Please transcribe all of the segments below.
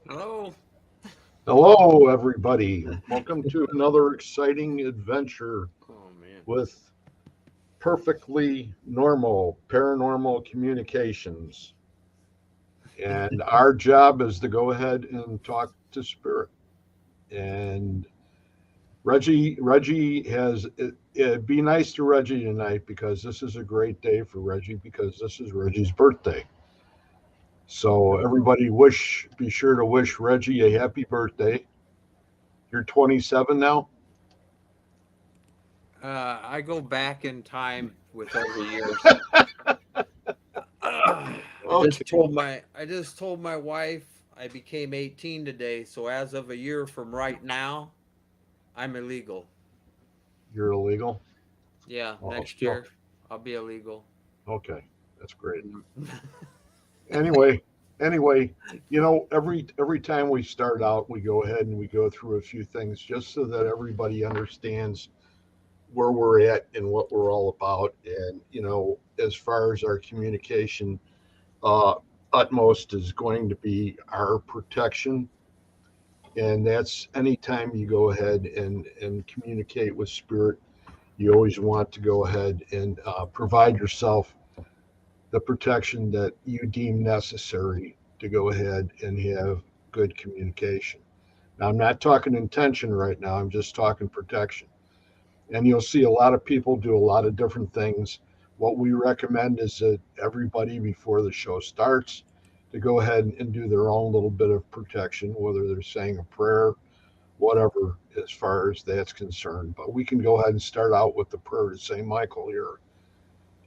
Hello. Hello, everybody. Welcome to another exciting adventure Oh man. with perfectly normal paranormal communications. And our job is to go ahead and talk to spirit. And Reggie it'd be nice to Reggie tonight because this is a great day for Reggie because this is Reggie's birthday. So everybody be sure to wish Reggie a happy birthday. You're 27 now? I go back in time with every year. So Okay. I just told my wife I became 18 today. So as of a year from right now, I'm illegal. You're illegal? Yeah, Oh, next no. year I'll be illegal. Okay. That's great. Mm. Anyway, anyway, every time we start out, we go ahead and we go through a few things just so that everybody understands where we're at and what we're all about. And, as far as our communication, uh, utmost is going to be our protection. And that's anytime you go ahead and communicate with spirit, you always want to go ahead and provide yourself the protection that you deem necessary to go ahead and have good communication. Now, I'm not talking intention right now, I'm just talking protection. And you'll see a lot of people do a lot of different things. What we recommend is that everybody, before the show starts, to go ahead and do their own little bit of protection, whether they're saying a prayer, whatever, as far as that's concerned. But we can go ahead and start out with the prayer to St. Michael here.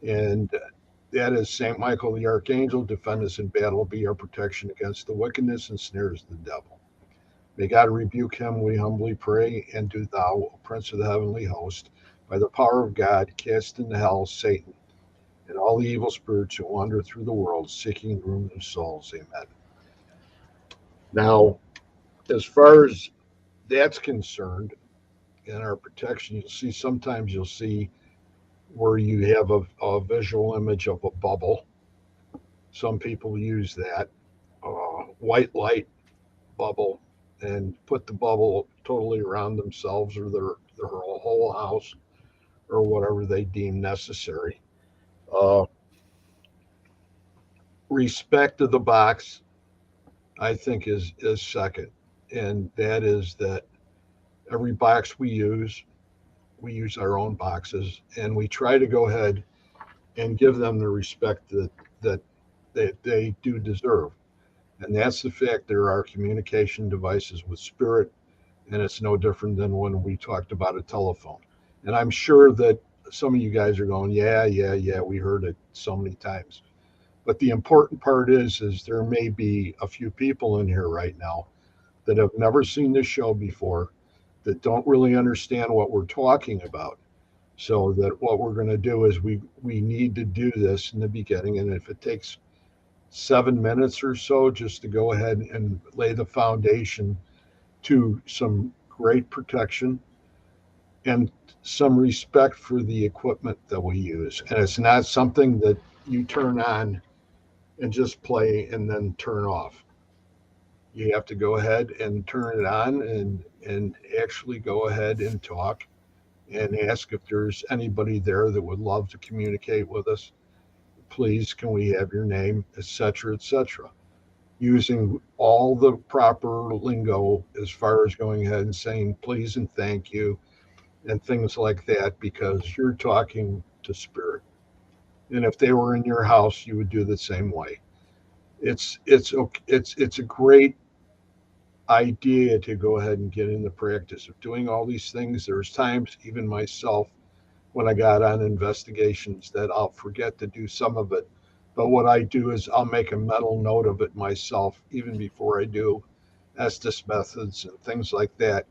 And that is St. Michael the Archangel, defend us in battle, be our protection against the wickedness and snares of the devil. May God rebuke him, we humbly pray, and do thou, O Prince of the heavenly host, by the power of God, cast into hell Satan and all the evil spirits who wander through the world seeking the ruin of souls. Amen. Now, as far as that's concerned, in our protection, you'll see where you have a visual image of a bubble. Some people use that white light bubble and put the bubble totally around themselves or their whole house or whatever they deem necessary. Uh, Respect of the box, I think, is second, and that is that every box we use our own boxes, and we try to go ahead and give them the respect that they do deserve. And that's the fact there are communication devices with spirit, and it's no different than when we talked about a telephone. And I'm sure that some of you guys are going, yeah, yeah, yeah, we heard it so many times. But the important part is there may be a few people in here right now that have never seen this show before, that don't really understand what we're talking about. So that what we're going to do is we need to do this in the beginning, and if it takes 7 minutes or so just to go ahead and lay the foundation to some great protection and some respect for the equipment that we use. And it's not something that you turn on and just play and then turn off. You have to go ahead and turn it on and actually go ahead and talk and ask if there's anybody there that would love to communicate with us. Please, can we have your name, etc., etc. Using all the proper lingo as far as going ahead and saying please and thank you and things like that because you're talking to spirit. And if they were in your house, you would do the same way. It's a great idea to go ahead and get in the practice of doing all these things. There's times, even myself, when I got on investigations, that I'll forget to do some of it. But what I do is I'll make a mental note of it myself, even before I do Estes methods and things like that,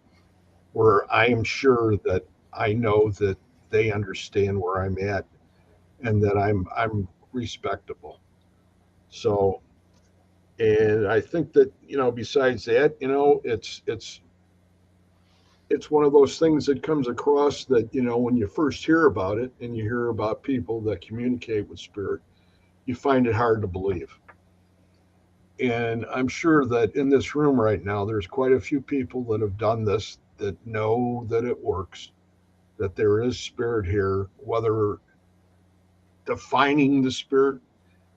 where I am sure that I know that they understand where I'm at and that I'm respectable. So, and I think that besides that, it's one of those things that comes across that when you first hear about it and you hear about people that communicate with spirit, you find it hard to believe. And I'm sure that in this room right now, there's quite a few people that have done this that know that it works, that there is spirit here, whether defining the spirit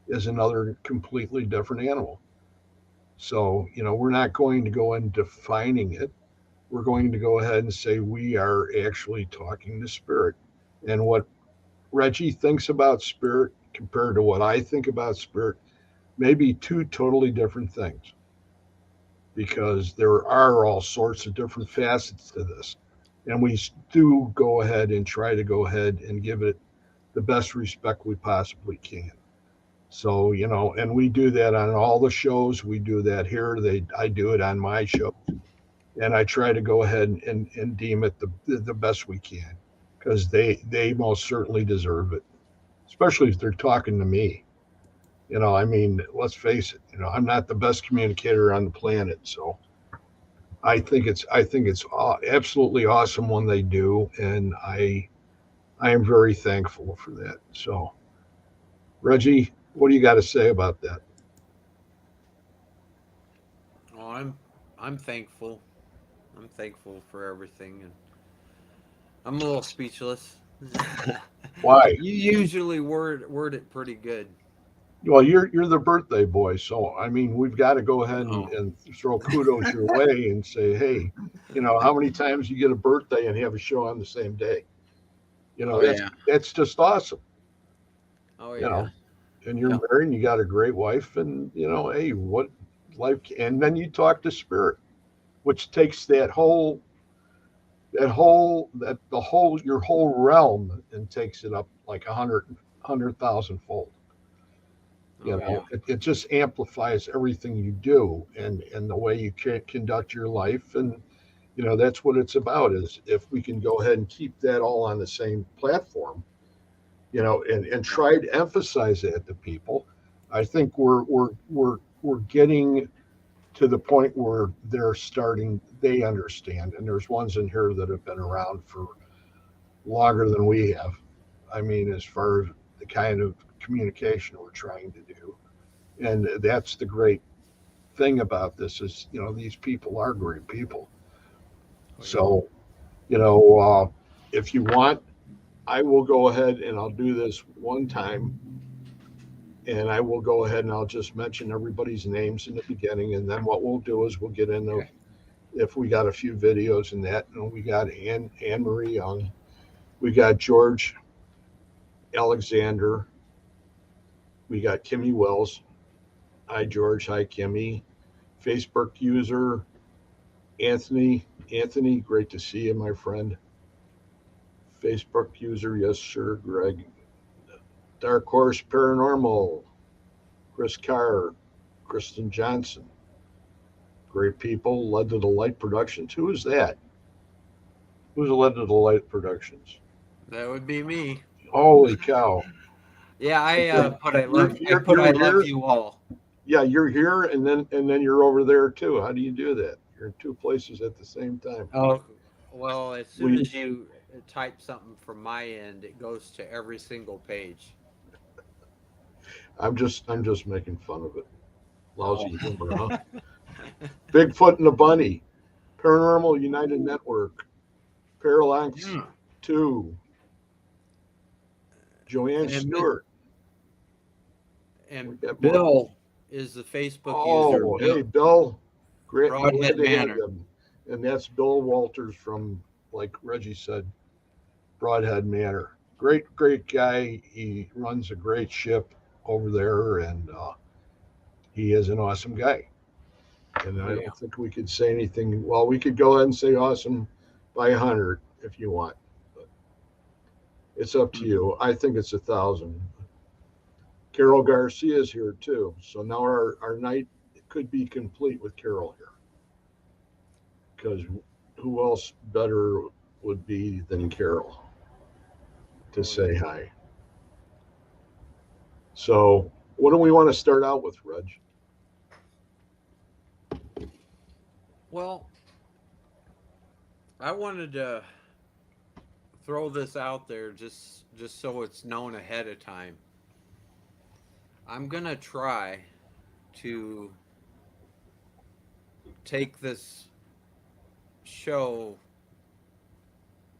is another completely different animal. So, we're not going to go in defining it. We're going to go ahead and say we are actually talking to spirit. And what Reggie thinks about spirit compared to what I think about spirit may be two totally different things because there are all sorts of different facets to this. And we do go ahead and try to go ahead and give it the best respect we possibly can. So, and we do that on all the shows. We do that here. I do it on my show. And I try to go ahead and deem it the best we can because they most certainly deserve it, especially if they're talking to me. I mean, let's face it. I'm not the best communicator on the planet, so I think it's absolutely awesome when they do, and I am very thankful for that. So, Reggie, what do you got to say about that? Oh, I'm thankful. I'm thankful for everything, and I'm a little speechless. Why? You usually word it pretty good. Well, you're the birthday boy, so I mean, we've got to go ahead Oh, and throw kudos your way and say, hey, how many times you get a birthday and have a show on the same day? oh That's yeah, that's just awesome. oh You yeah, know, and you're yeah. married and you got a great wife, and hey, what life? And then you talk to spirit, which takes that the whole your whole realm and takes it up like 100,000 fold. Oh yeah, It just amplifies everything you do and the way you can conduct your life. And that's what it's about, is if we can go ahead and keep that all on the same platform, and yeah. try to emphasize that to people. I think we're getting to the point where they understand. And there's ones in here that have been around for longer than we have. I mean, as far as the kind of communication we're trying to do. And that's the great thing about this is, these people are great people. Oh yeah. So, you know, uh, if you want, I will go ahead and I'll do this one time, and I will go ahead and I'll just mention everybody's names in the beginning. And then what we'll do is we'll get into, Okay. if we got a few videos in that. And we got Anne Marie Young, we got George Alexander, we got Kimmy Wells. Hi, George. Hi, Kimmy. Facebook user Anthony. Anthony, great to see you, my friend. Facebook user, yes, sir, Greg. Dark Horse Paranormal, Chris Carr, Kristen Johnson. Great people. Led to the Light Productions. Who is that? Who's led to the Light Productions? That would be me. Holy cow. Yeah, I Okay. put I You're love you're I you're love here. you all. Yeah, you're here and then you're over there too. How do you do that? You're in two places at the same time. Oh, well, as soon We as you type something from my end, it goes to every single page. I'm just making fun of it. Oh, Lousy humor, huh? Bigfoot and the Bunny, Paranormal United Network, Parallax yeah. 2, Joanne And Stewart. We and got more. Bill is the Facebook user. Oh, hey, Bill. Great. Glad Broadhead to have Manor. you. And that's Bill Walters from, like Reggie said, Broadhead Manor. Great, great guy. He runs a great ship over there, and he is an awesome guy. And Oh I yeah. don't think we could say anything. Well, we could go ahead and say awesome by 100 if you want. But it's up to Mhm. you. I think it's 1,000. Carol Garcia is here too. So now our night could be complete with Carol here. Because who else better would be than Carol to Oh yeah. say hi? So, what do we want to start out with, Reg? Well, I wanted to throw this out there just so it's known ahead of time. I'm gonna try to. take this show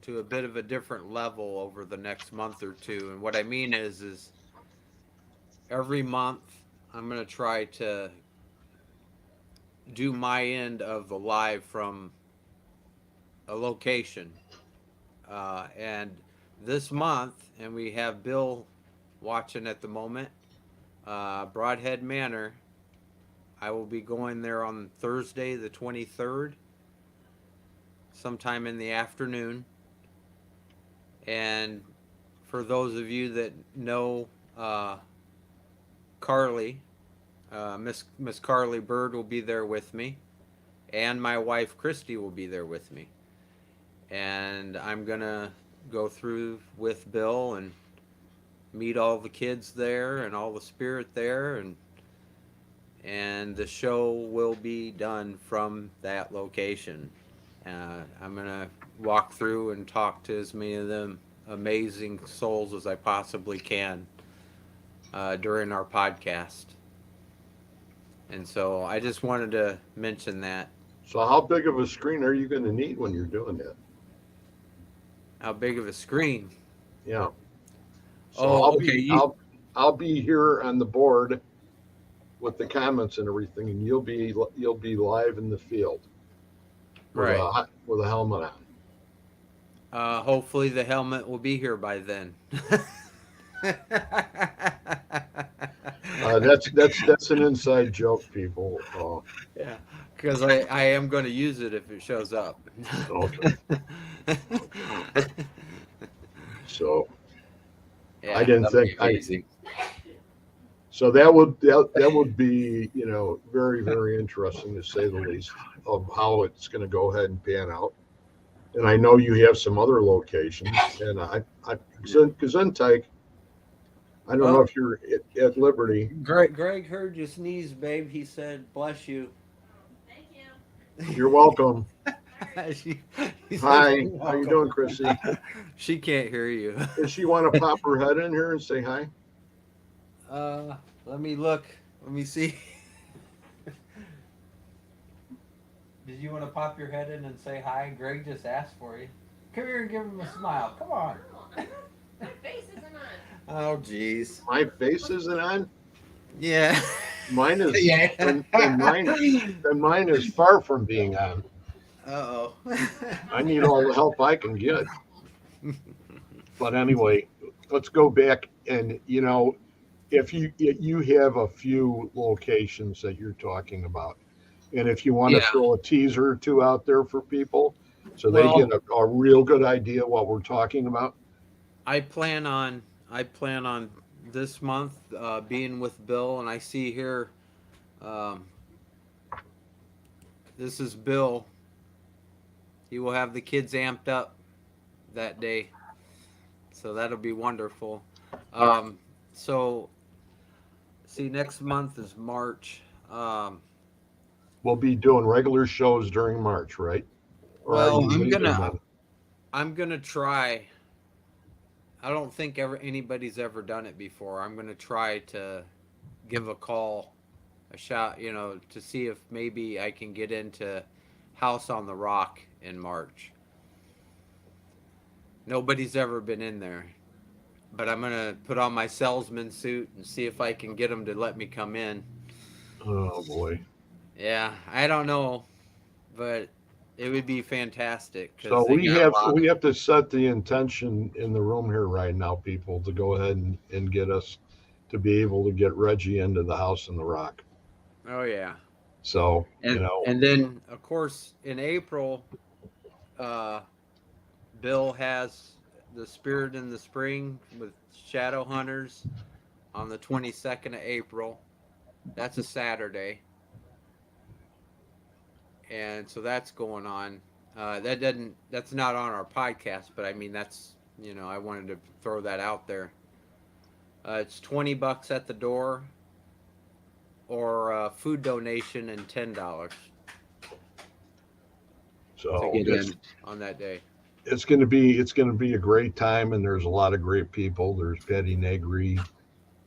to a bit of a different level over the next month or two. And what I mean is every month I'm going to try to do my end of the live from a location. And this month, and we have Bill watching at the moment, Broadhead Manor. I will be going there on Thursday, the 23rd, sometime in the afternoon. And for those of you that know Carly, Miss Carly Bird will be there with me, and my wife Christy will be there with me. And I'm gonna go through with Bill and meet all the kids there and all the spirit there, and the show will be done from that location. I'm gonna walk through and talk to as many of them amazing souls as I possibly can during our podcast. And so I just wanted to mention that. So how big of a screen are you going to need when you're doing that? How big of a screen? Yeah. So Oh, okay. I'll be here on the board with the comments and everything, and you'll be live in the field with Right. with a helmet on. Hopefully the helmet will be here by then. That's an inside joke, people. Yeah, because I am going to use it if it shows up. Okay. So Yeah, I didn't that'll think be amazing. so that would be, very, very interesting to say the least of how it's going to go ahead and pan out. And I know you have some other locations, and Gesundheit, I don't know if you're at liberty. Greg heard you sneeze, babe. He said, "Bless you." Thank you. You're welcome. He said, Hi, "You're how you welcome." doing, Chrissy? She can't hear you. Does she want to pop her head in here and say hi? Let me look. Let me see. Did you want to pop your head in and say hi? Greg just asked for you. Come here and give him a smile. Come on. My face isn't on. Oh, jeez. My face isn't on. Yeah. Mine is. Yeah. And mine is far from being on. Uh-oh. I need all the help I can get. But anyway, let's go back, and if you have a few locations that you're talking about, and if you want to throw a teaser or two out there for people, so they get a real good idea what we're talking about. I plan on this month being with Bill, and I see here, this is Bill. He will have the kids amped up that day, so that'll be wonderful. So, see, next month is March. We'll be doing regular shows during March, right? Or Well, are you leaving then? I'm gonna try. I don't think anybody's ever done it before. I'm gonna try to give a call, a shot, to see if maybe I can get into House on the Rock in March. Nobody's ever been in there, but I'm gonna put on my salesman suit and see if I can get them to let me come in. Oh boy. Yeah, I don't know, but it would be fantastic. So we have to set the intention in the room here right now, people, to go ahead and get us to be able to get Reggie into the House in the Rock. Oh yeah. So and then of course in April, Bill has the Spirit in the Spring with Shadow Hunters on the 22nd of April. That's a Saturday. And so that's going on. That's not on our podcast, but I mean, that's, I wanted to throw that out there. It's $20 at the door, or food donation and $10 so to get in on that day. It's going to be a great time, and there's a lot of great people. There's Patty Negri,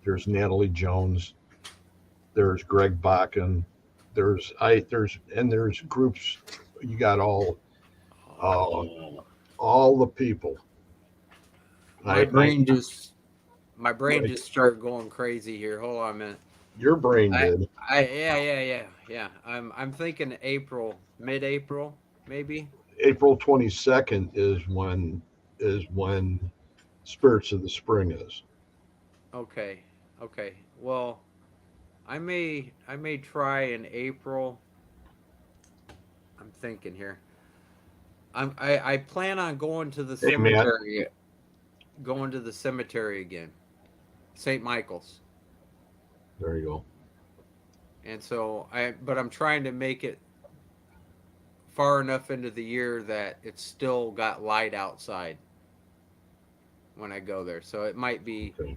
there's Natalie Jones, there's Greg Bakken, there's groups. You got uh, Oh, all the people. my I brain just my brain like just started going crazy here. Hold on a minute. your brain I did. yeah. I'm thinking April, mid-April, maybe. April 22nd is when Spirits of the Spring is. Okay. Okay. Well, I may try in April. I'm thinking here. I plan on Hey Matt, going to the cemetery again, St. Michael's, there you go. and so but I'm trying to make it far enough into the year that it's still got light outside when I go there. So it might be Okay.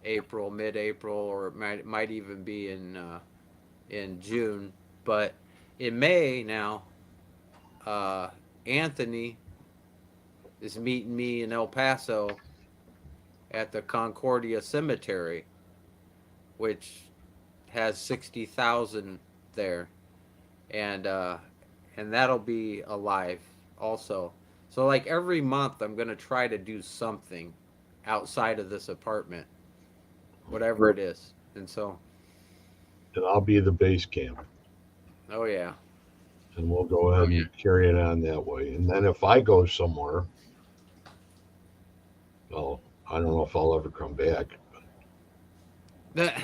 April, mid-April, or it might even be in June. But in May now, uh, Anthony is meeting me in El Paso at the Concordia Cemetery, which has 60,000 there, and uh, and that'll be alive also. So like every month, I'm gonna try to do something outside of this apartment, whatever it is. And so, And I'll be the base camp, oh yeah, and we'll go oh ahead and carry it on that way. And then if I go somewhere, well, I don't know if I'll ever come back. yeah.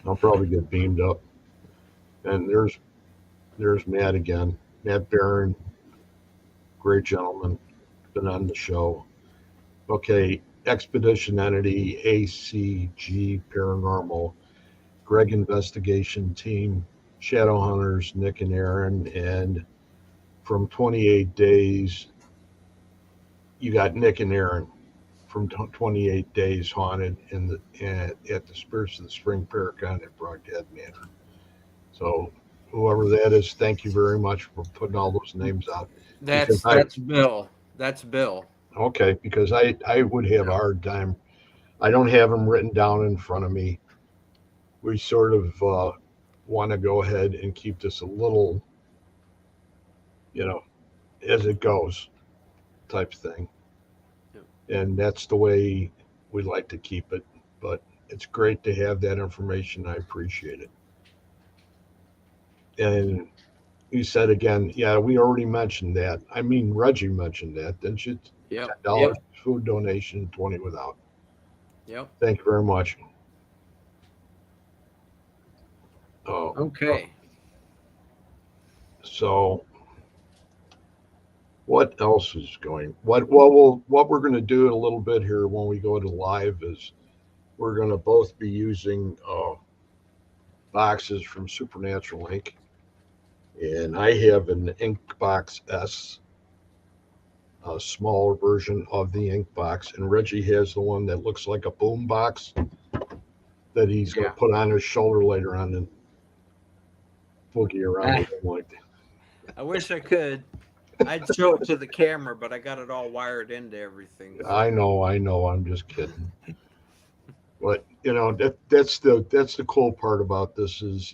I'll probably get beamed up. And there's Matt again. Matt Barron, great gentleman, been on the show. Okay, Expedition Entity, ACG Paranormal, Greg Investigation Team, Shadow Hunters, Nick and Aaron, and from 28 Days, you got Nick and Aaron from 28 Days Haunted at the Spirits of the Spring Paracon at Broadhead Manor. So whoever that is, thank you very much for putting all those names out because that's I that's Bill. That's Bill. okay because I would have a Yeah. hard time. I don't have them written down in front of me. We sort of want to go ahead and keep this a little, you know, as it goes type thing, Yeah. and that's the way we like to keep it. But it's great to have that information. I appreciate it. And you said again, yeah, we already mentioned that. I mean, Reggie mentioned that, didn't you? Yep. $10 Yep. food donation, 20 without. Yep. Thank you very much. Oh, Okay. so what else is going? What we're going to do a little bit here when we go to live is we're going to both be using boxes from Supernatural Ink, and I have an Ink Box S, a smaller version of the Ink Box, and Reggie has the one that looks like a boom box that he's going Yeah. to put on his shoulder later on and boogie around with him like I wish I could. I'd show it to the camera, but I got it all wired into everything. that. So I know, I'm just kidding. But that's the cool part about this is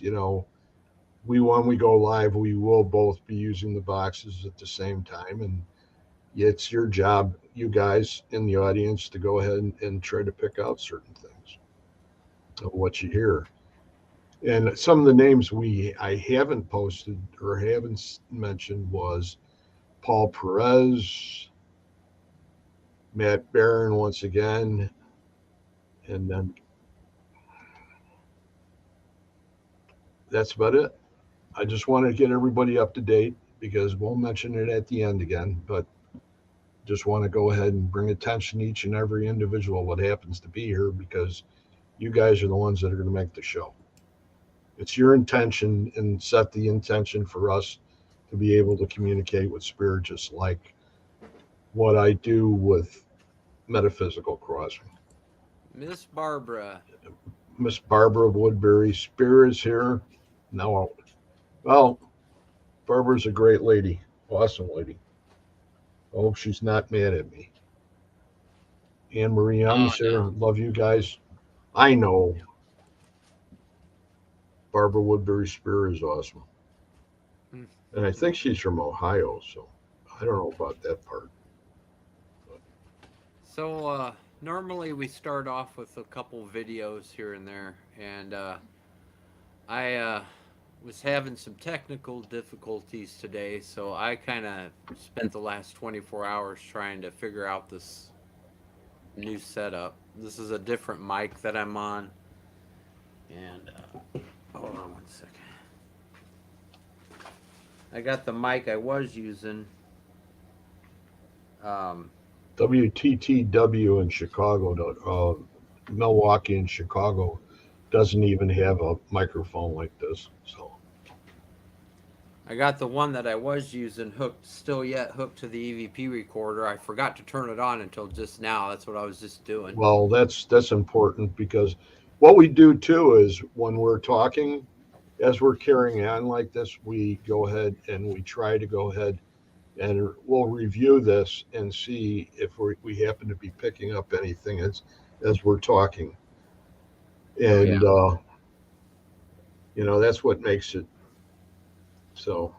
we when we go live we will both be using the boxes at the same time, and it's your job, you guys in the audience, to go ahead and try to pick out certain things of what you hear. And some of the names I haven't posted or haven't mentioned was Paul Perez, Matt Barron once again, and then that's about it. I just wanted to get everybody up to date because we'll mention it at the end again, but just want to go ahead and bring attention to each and every individual what happens to be here because you guys are the ones that are going to make the show. It's your intention and set the intention for us to be able to communicate with spirit just like what I do with metaphysical crossing. Miss Barbara. Miss Barbara Woodbury, Spear is here. Now, well, Barbara's a great lady, awesome lady. I hope she's not mad at me. Anne Marie Oh Young's here. no. Love you guys. I know Barbara Woodbury Spear is awesome. Hmm. And I think she's from Ohio, so I don't know about that part. So normally we start off with a couple videos here and there, and I was having some technical difficulties today, so I kind of spent the last 24 hours trying to figure out this new setup. This is a different mic that I'm on, and hold on one second. I got the mic I was using. Um, WTTW in Chicago, Milwaukee and Chicago doesn't even have a microphone like this. So I got the one that I was using still yet hooked to the EVP recorder. I forgot to turn it on until just now. That's what I was just doing. well, that's important because what we do too is when we're talking, as we're carrying on like this, we go ahead and we try to go ahead and we'll review this and see if we happen to be picking up anything as we're talking. Oh yeah. And that's what makes it so.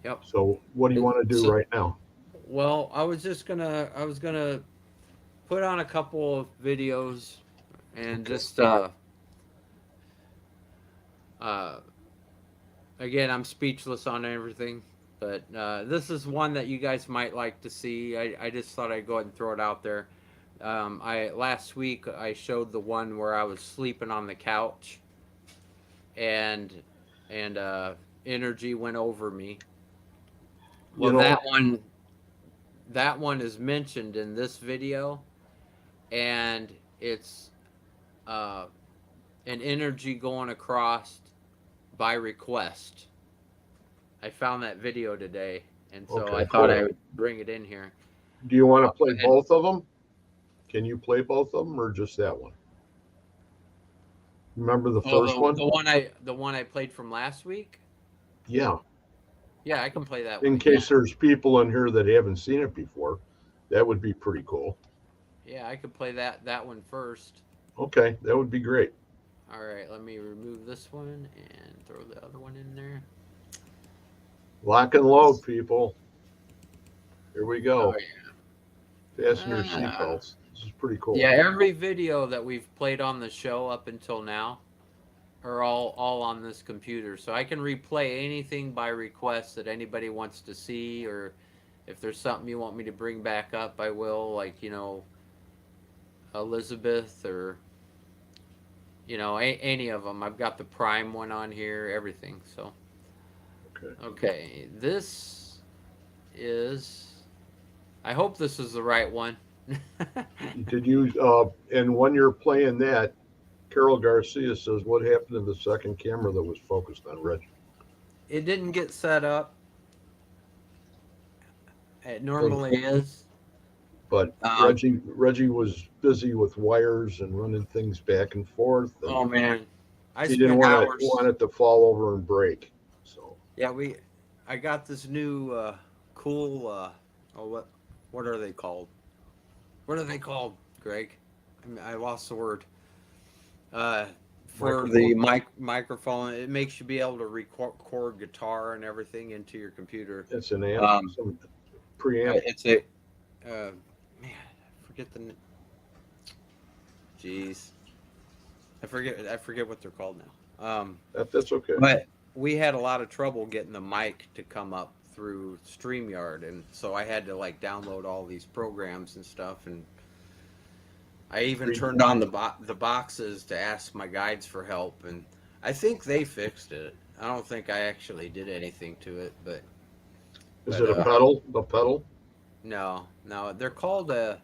Yep. So what do you want to do So, right now? well, I was gonna put on a couple of videos and Okay. just uh again, I'm speechless on everything, but this is one that you guys might like to see. I just thought I'd go ahead and throw it out there. I last week I showed the one where I was sleeping on the couch, and and energy went over me. You Well, know, that one is mentioned in this video, and it's uh, an energy going across by request. I found that video today, and so I okay. thought I would bring it in here. Do you want to play And both of them? Can you play both of them or just that one? Remember the oh, first one? the one I played from last week. Yeah. Yeah, I can play that one In again. case there's people in here that haven't seen it before, that would be pretty cool. Yeah, I could play that one first. Okay, that would be great. All right, let me remove this one and throw the other one in there. Lock and load, people. Here we Oh go. yeah. Fasten your seatbelts. This is pretty cool. Yeah, every video that we've played on the show up until now are all on this computer, so I can replay anything by request that anybody wants to see, or if there's something you want me to bring back up, I will. Like Elizabeth, or any of them. I've got the Prime one on here, everything. So Okay. okay, this is. I hope this is the right one. Did you, and when you're playing that, Carol Garcia says, what happened to the second camera that was focused on Reggie? It didn't get set up. It normally is. But Um, Reggie was busy with wires and running things back and forth, and oh man, I he didn't spent want hours. it to fall over and break. So Yeah, I got this new cool. Oh, what are they called? What are they called, Greg? I lost the word. For the microphone, it makes you be able to record guitar and everything into your computer. it's an amp, Um, some preamp. it's a man. I forget the. Jeez, I forget what they're called now. That's okay. But we had a lot of trouble getting the mic to come up through StreamYard, and so I had to download all these programs and stuff, and I even turned on the boxes to ask my guides for help, and I think they fixed it. I don't think I actually did anything to it, but Is it a pedal? The pedal? no, they're called a.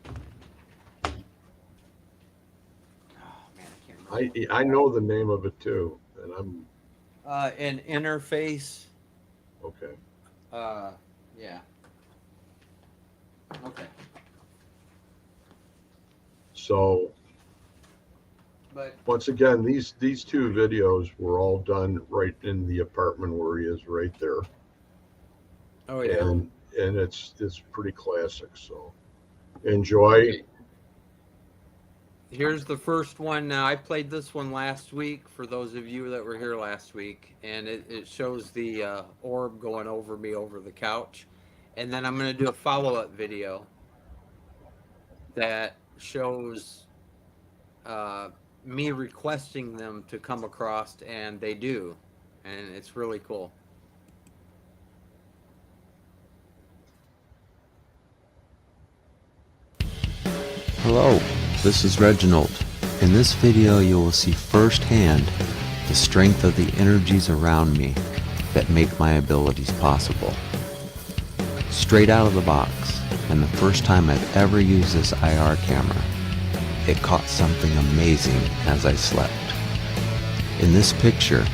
Oh man, I can't remember. I know the name of it too, and I'm An interface. okay. Yeah. Okay. So But once again, these two videos were all done right in the apartment where he is, right there, oh yeah. and it's pretty classic. So enjoy. Okay. Here's the first one. Now, I played this one last week for those of you that were here last week, and it shows the orb going over me over the couch. And then I'm going to do a follow up video that shows uh, me requesting them to come across, and they do. And it's really cool. Hello, this is Reginald. In this video you will see firsthand the strength of the energies around me that make my abilities possible. Straight out of the box, and the first time I've ever used this IR camera, it caught something amazing as I slept. In this picture,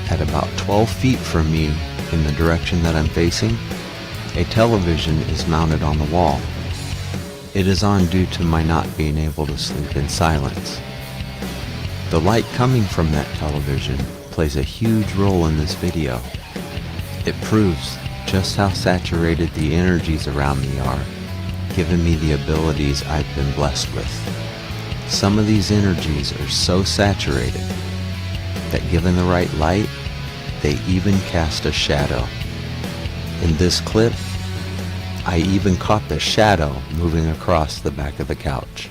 at about 12 feet from me in the direction that I'm facing, a television is mounted on the wall. It is on due to my not being able to sleep in silence. The light coming from that television plays a huge role in this video. It proves just how saturated the energies around me are, giving me the abilities I've been blessed with. Some of these energies are so saturated that given the right light, they even cast a shadow. In this clip, I even caught the shadow moving across the back of the couch.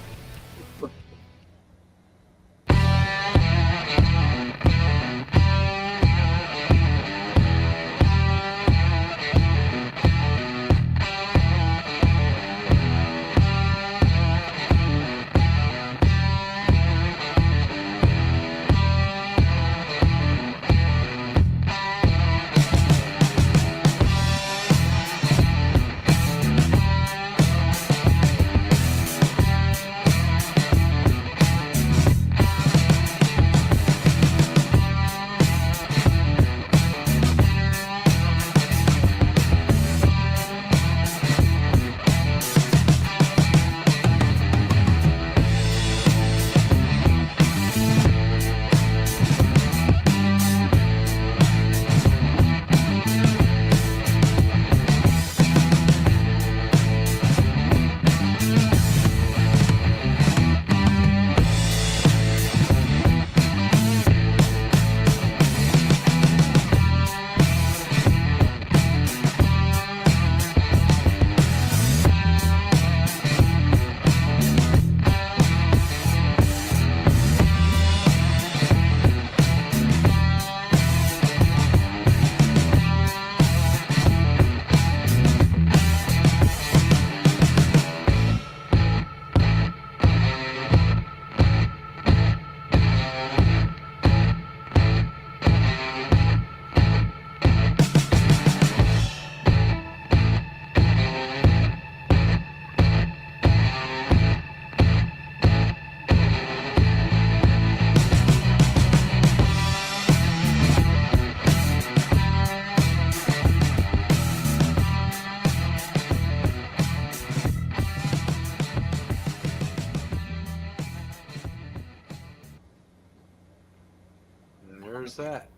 And there's that.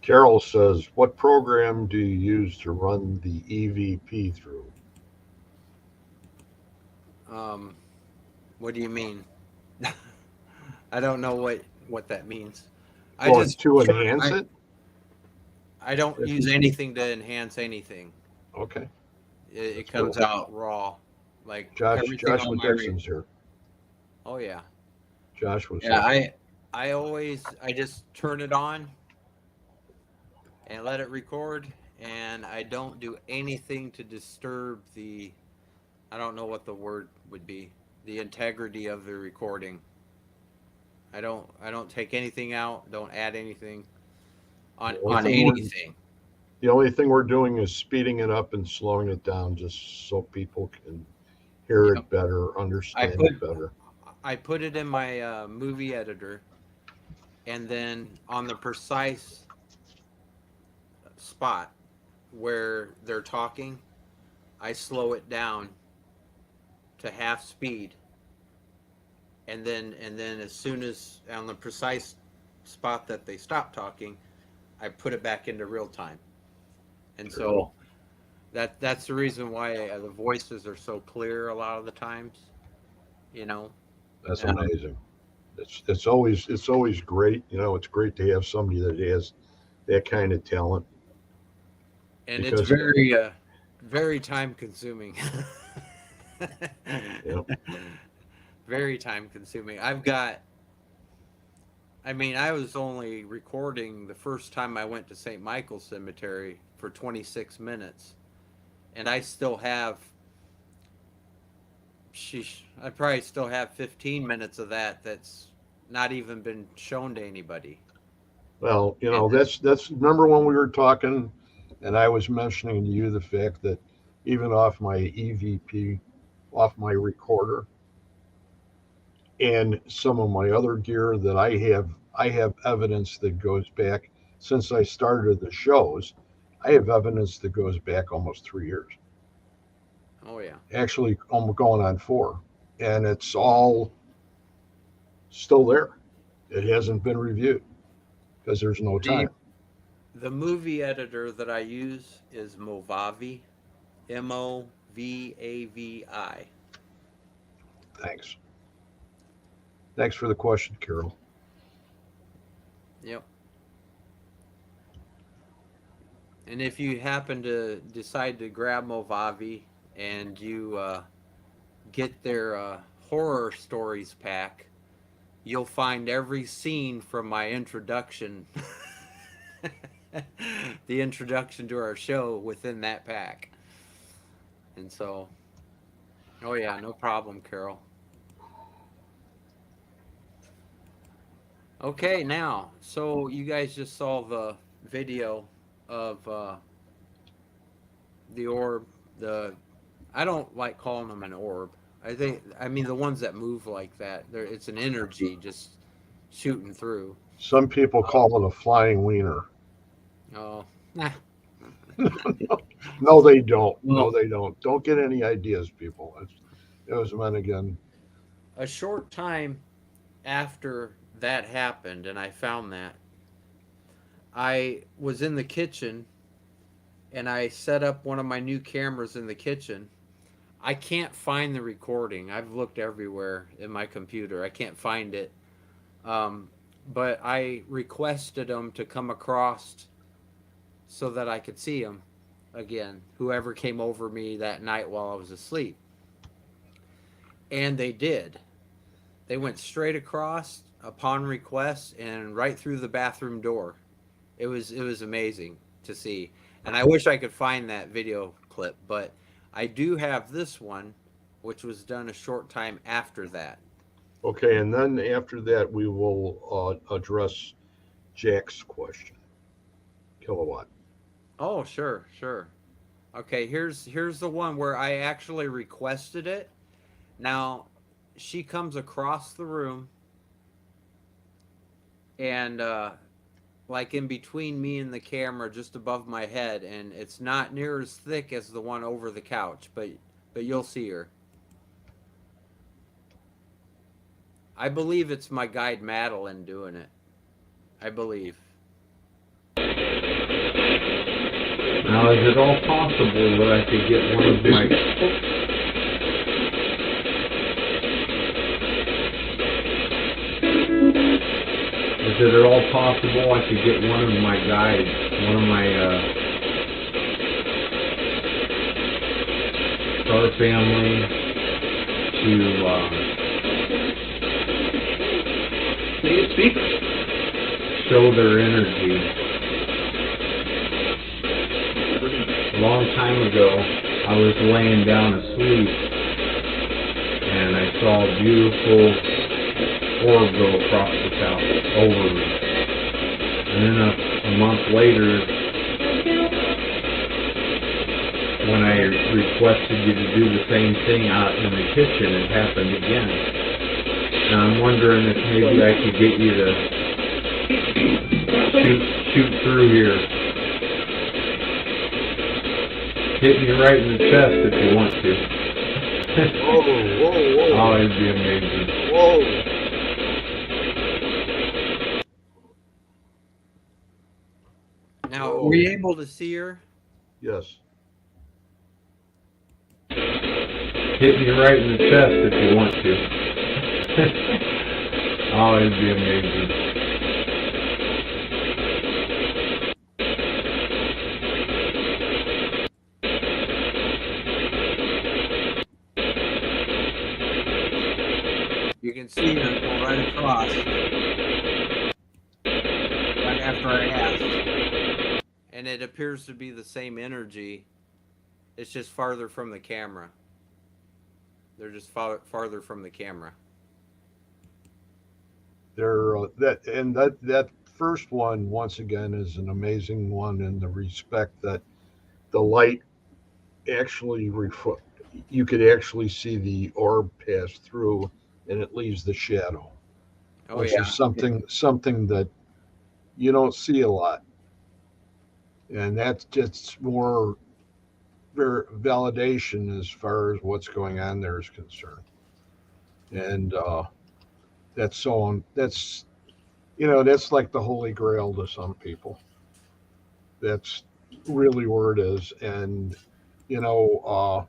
Carol says, what program do you use to run the EVP through? Um, what do you mean? I don't know what that means. I Well, just to enhance I, it? I don't use anything to enhance anything. Okay. It That's comes good. out raw, like everything Joshua on my Dixon's here. Oh yeah, Joshua yeah. says, I just turn it on and let it record, and I don't do anything to disturb the. I don't know what the word would be. The integrity of the recording. I don't take anything out. Don't add anything the on only thing we're anything. the only thing we're doing is speeding it up and slowing it down just so people can hear Yep. it better, I understand put it better. I put it in my movie editor, and then on the precise spot where they're talking, I slow it down to half speed, and then as soon as on the precise spot that they stop talking, I put it back into real time. And so Cool. that's the reason why the voices are so clear a lot of the times. you know. That's Um, amazing. It's always great. It's great to have somebody that has that kind of talent and it's because very time consuming. you know Very time consuming. I was only recording the first time I went to St. Michael's Cemetery for 26 minutes, and I still have, I probably still have 15 minutes of that that's not even been shown to anybody. well, And that's remember when we were talking, and I was mentioning to you the fact that even off my EVP, off my recorder, and some of my other gear that I have evidence that goes back since I started the shows. I have evidence that goes back almost 3 years. oh yeah, Actually, I'm going on 4, and it's all still there. It hasn't been reviewed because there's no the time. the movie editor that I use is Movavi, Movavi. Thanks. Thanks for the question, Carol. Yep. And if you happen to decide to grab Movavi and you get their horror stories pack, you'll find every scene from my introduction, the introduction to our show within that pack. And so, oh yeah, no problem, Carol. Okay, now, so you guys just saw the video of the orb. The I don't like calling them an orb. I mean the ones that move like that. It's an energy just shooting through. Some people call it a flying wiener. Oh, nah. No, they don't. No, Well, they don't. Don't get any ideas, people. It was meant again. a short time after that happened, and I found that I was in the kitchen and I set up one of my new cameras in the kitchen. I can't find the recording. I've looked everywhere in my computer. I can't find it. Um, but I requested them to come across so that I could see them again. Whoever came over me that night while I was asleep, and they did. They went straight across upon request and right through the bathroom door. It was amazing to see, and I wish I could find that video clip, but I do have this one, which was done a short time after that. Okay, and then after that, we will address Jack's question. Kilowatt. Oh, sure, sure. Okay, here's the one where I actually requested it. Now, she comes across the room and like in between me and the camera just above my head, and it's not near as thick as the one over the couch, but you'll see her. I believe it's my guide Madeline doing it. I believe. Now, is it all possible that I could get one of my... Is it at all possible I could get one of my guides, one of my star family to show their energy? A long time ago, I was laying down asleep, and I saw a beautiful orb go across the couch over me. And then a month later, when I requested you to do the same thing out in the kitchen, it happened again. Now I'm wondering if maybe I could get you to shoot through here. Hit me right in the chest if you want to. Whoa, whoa, whoa. Oh, it'd be amazing. Whoa. Now, Whoa. were you able to see her? Yes. Hit me right in the chest if you want to. Oh, it'd be amazing. You can see her go right across right after I asked. And it appears to be the same energy. It's just farther from the camera. They're just farther from the camera. That first one once again is an amazing one in the respect that the light actually you could actually see the orb pass through and it leaves the shadow, Oh which yeah. is something that you don't see a lot. And that's just more validation as far as what's going on there is concerned. And that's that's like the holy grail to some people. That's really where it is. And you know,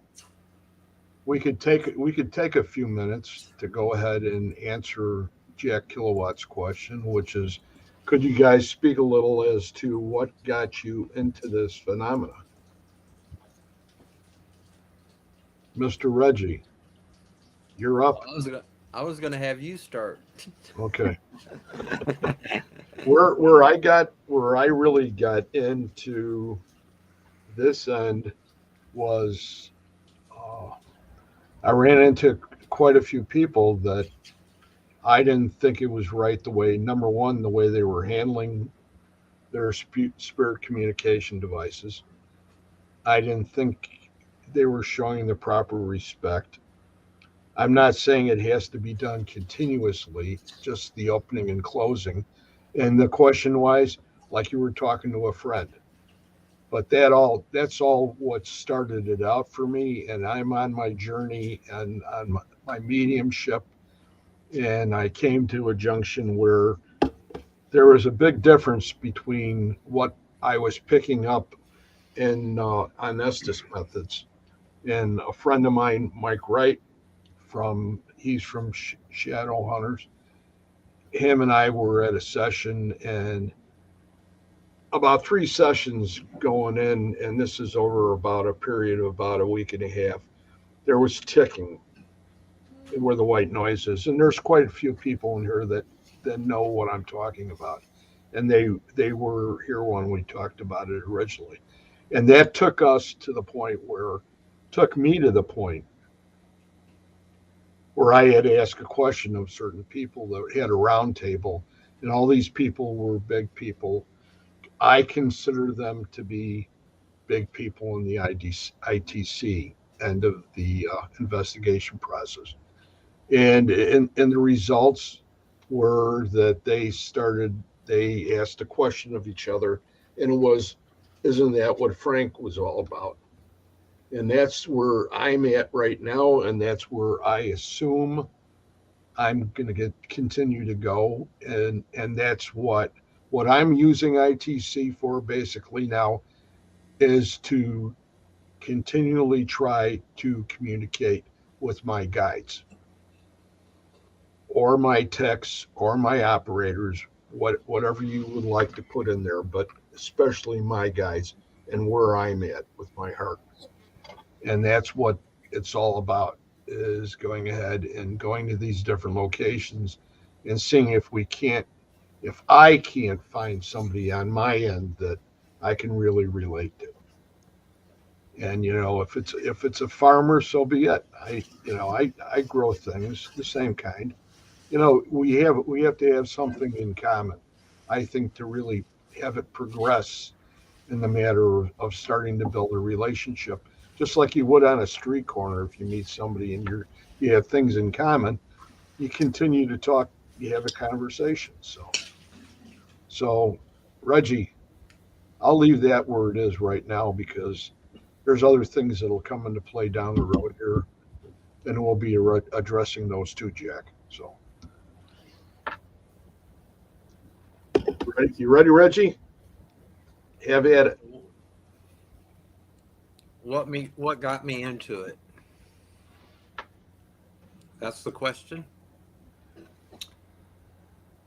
we could take a few minutes to go ahead and answer Jack Kilowatt's question, which is, could you guys speak a little as to what got you into this phenomena? Mr. Reggie, you're up. I was gonna have you start. Okay. Where I really got into this end was I ran into quite a few people that I didn't think it was right the way, number one, the way they were handling their spirit communication devices. I didn't think they were showing the proper respect. I'm not saying it has to be done continuously, just the opening and closing. And the question wise, like you were talking to a friend. But that's all what started it out for me. And I'm on my journey and on my mediumship. And I came to a junction where there was a big difference between what I was picking up in on Estes methods. And a friend of mine, Mike Wright, he's from Shadow Hunters. Him and I were at a session, and about 3 sessions going in, and this is over about a period of about a week and a half. There was ticking where the white noise is, and there's quite a few people in here that know what I'm talking about, and they were here when we talked about it originally, and that took me to the point where I had to ask a question of certain people that had a round table, and all these people were big people. I consider them to be big people in the ITC end of the investigation process. And the results were that they asked a question of each other, and it was, isn't that what Frank was all about? And that's where I'm at right now, and that's where I assume I'm going to continue to go, and that's what I'm using ITC for basically now is to continually try to communicate with my guides or my techs or my operators, whatever you would like to put in there, but especially my guides and where I'm at with my heart. And that's what it's all about, is going ahead and going to these different locations and seeing if I can't find somebody on my end that I can really relate to. And if it's a farmer, so be it. I grow things the same kind. We have to have something in common, I think, to really have it progress in the matter of starting to build a relationship, just like you would on a street corner. If you meet somebody and you have things in common, you continue to talk, you have a conversation. So Reggie, I'll leave that where it is right now, because there's other things that'll come into play down the road here, and we'll be addressing those too, Jack. So, you ready, Reggie? Have at it. What got me into it? That's the question.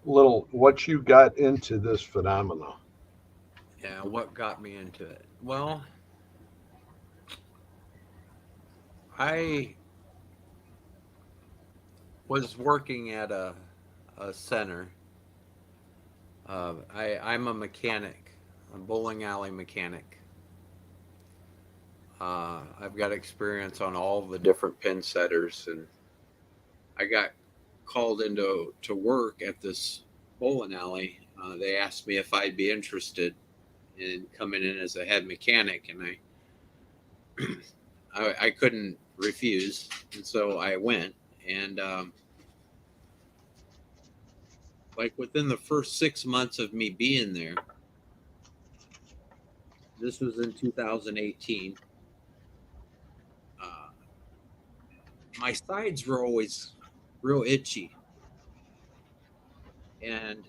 little what you got into this phenomena. Yeah, what got me into it? Well, I was working at a center. I'm a mechanic, a bowling alley mechanic. I've got experience on all the different pin setters, and I got called into to work at this bowling alley. They asked me if I'd be interested in coming in as a head mechanic, and I couldn't refuse, and so I went. And like within the first 6 months of me being there, this was in 2018. Uh, my sides were always real itchy, and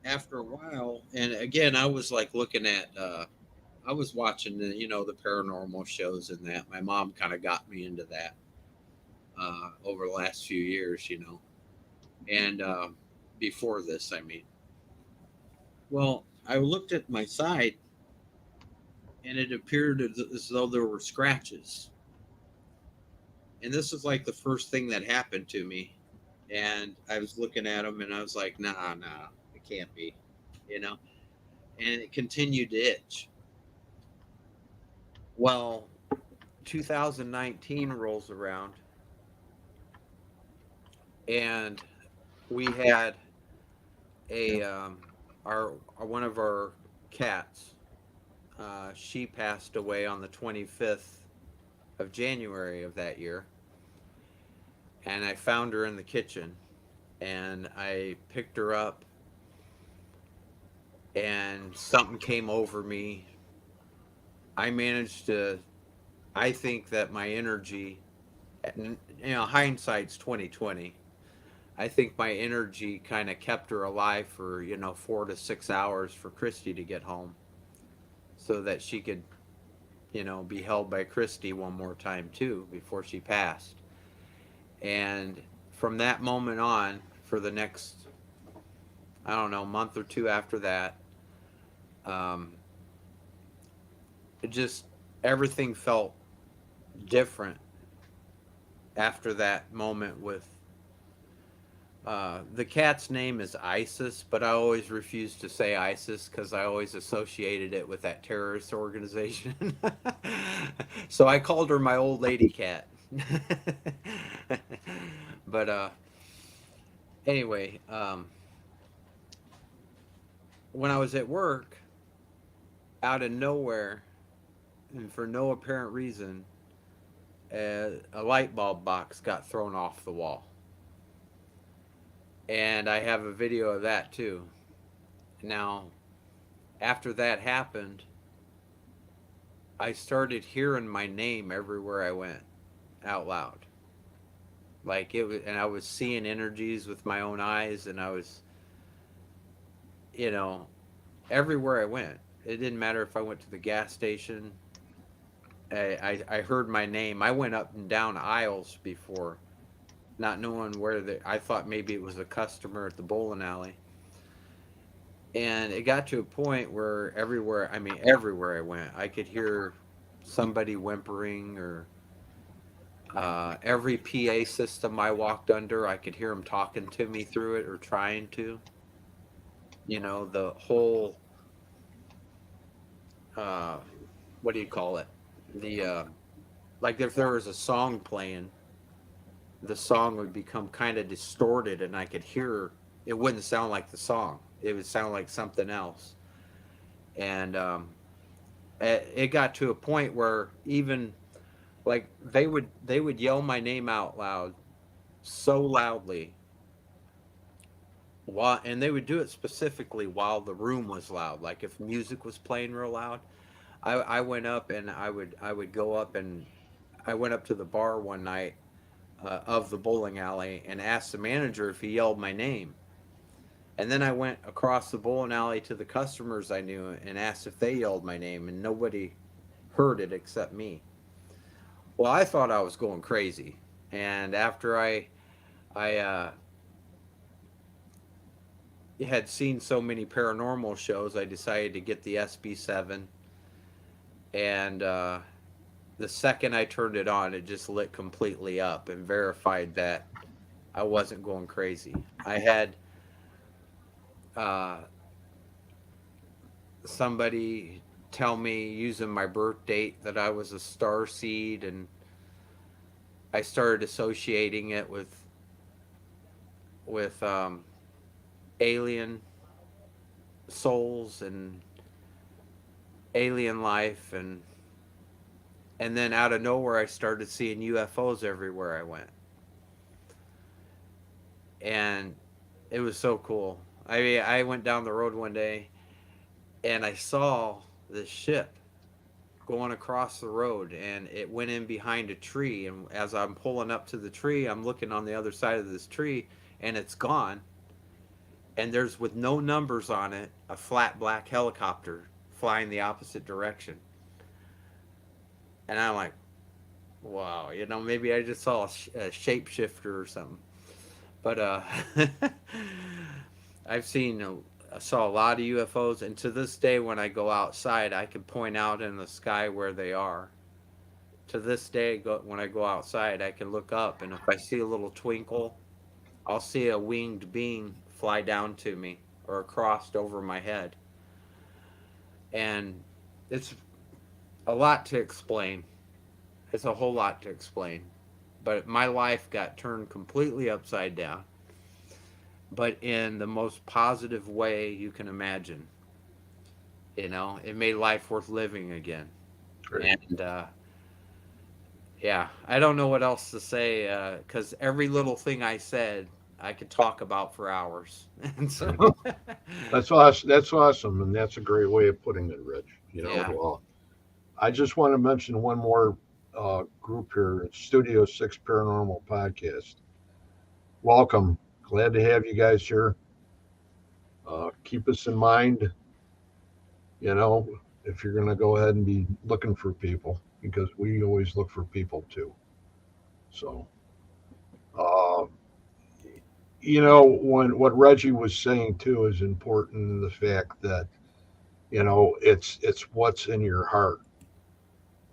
after a while, and again, I was like looking at, I was watching the, the paranormal shows and that. My mom kind of got me into that over the last few years, and before this, I mean. Well, I looked at my side, and it appeared as though there were scratches, and this was like the first thing that happened to me. And I was looking at them, and I was like, nah, it can't be, you know. And it continued to itch. Well, 2019 rolls around, and we had a our one of our cats. She passed away on the 25th of January of that year, and I found her in the kitchen, and I picked her up, and something came over me. I managed to. I think that my energy, hindsight's 2020. I think my energy kind of kept her alive for 4 to 6 hours for Christy to get home, so that she could be held by Christy one more time too before she passed. And from that moment on, for the next, I don't know, month or two after that, um, it just everything felt different after that moment with the cat's name is Isis, but I always refused to say Isis because I always associated it with that terrorist organization. So I called her my old lady cat. But anyway, when I was at work, out of nowhere, and for no apparent reason, a light bulb box got thrown off the wall. And I have a video of that too. Now, after that happened, I started hearing my name everywhere I went out loud. Like it was, and I was seeing energies with my own eyes, and I was, you know, everywhere I went. It didn't matter if I went to the gas station. I heard my name. I went up and down aisles before, not knowing where I thought maybe it was a customer at the bowling alley. And it got to a point where everywhere I went, I could hear somebody whimpering, or every PA system I walked under, I could hear them talking to me through it or trying to. The whole, uh, what do you call it? The, like if there was a song playing, the song would become kind of distorted, and I could hear it wouldn't sound like the song. It would sound like something else. And it got to a point where even like they would yell my name out loud, so loudly, and they would do it specifically while the room was loud. Like if music was playing real loud, I went up, and I would go up, and I went up to the bar one night of the bowling alley and asked the manager if he yelled my name. And then I went across the bowling alley to the customers I knew and asked if they yelled my name, and nobody heard it except me. Well, I thought I was going crazy, and after I had seen so many paranormal shows, I decided to get the SB7. And the second I turned it on, it just lit completely up and verified that I wasn't going crazy. I had uh, somebody tell me using my birth date that I was a star seed, and I started associating it with alien souls and alien life, and then out of nowhere I started seeing UFOs everywhere I went, and it was so cool. I mean, I went down the road one day and I saw this ship going across the road, and it went in behind a tree, and as I'm pulling up to the tree, I'm looking on the other side of this tree, and it's gone, and there's, with no numbers on it, a flat black helicopter flying the opposite direction. And I'm like, wow, maybe I just saw a shapeshifter or something. But I've I saw a lot of UFOs, and to this day, when I go outside, I can point out in the sky where they are. To this day, when I go outside, I can look up, and if I see a little twinkle, I'll see a winged being fly down to me or across over my head. And it's a lot to explain. It's a whole lot to explain. But my life got turned completely upside down, but in the most positive way you can imagine. It made life worth living again. Great. And yeah, I don't know what else to say, because every little thing I said, I could talk about for hours. And so, That's awesome. That's awesome, and that's a great way of putting it, Rich. yeah, I just want to mention one more group here, Studio Six Paranormal Podcast. Welcome. Glad to have you guys here. Keep us in mind, you know, if you're going to go ahead and be looking for people, because we always look for people too. So, uh, when what Reggie was saying too is important. The fact that it's what's in your heart,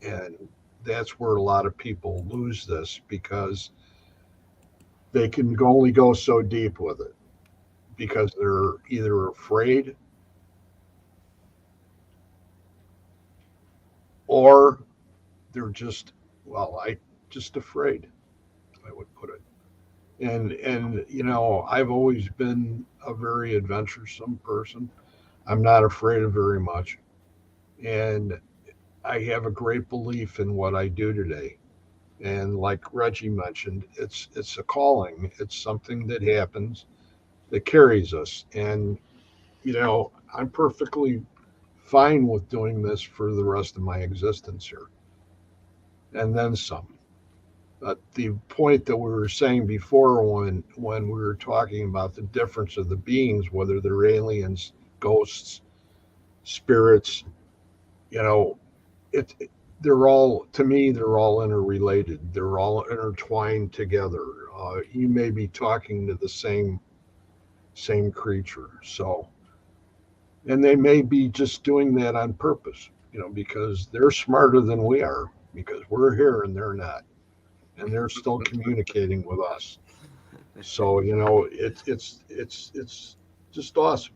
and that's where a lot of people lose this because they can only go so deep with it because they're either afraid or they're just, well, I just afraid, I would put it. And I've always been a very adventuresome person. I'm not afraid of very much, and I have a great belief in what I do today. And like Reggie mentioned, it's a calling. It's something that happens that carries us. And I'm perfectly fine with doing this for the rest of my existence here, and then some. But the point that we were saying before, when we were talking about the difference of the beings, whether they're aliens, ghosts, spirits, you know, it they're all, to me, they're all interrelated. They're all intertwined together. You may be talking to the same creature. So, and they may be just doing that on purpose, because they're smarter than we are, because we're here and they're not, and they're still communicating with us. So, it's just awesome.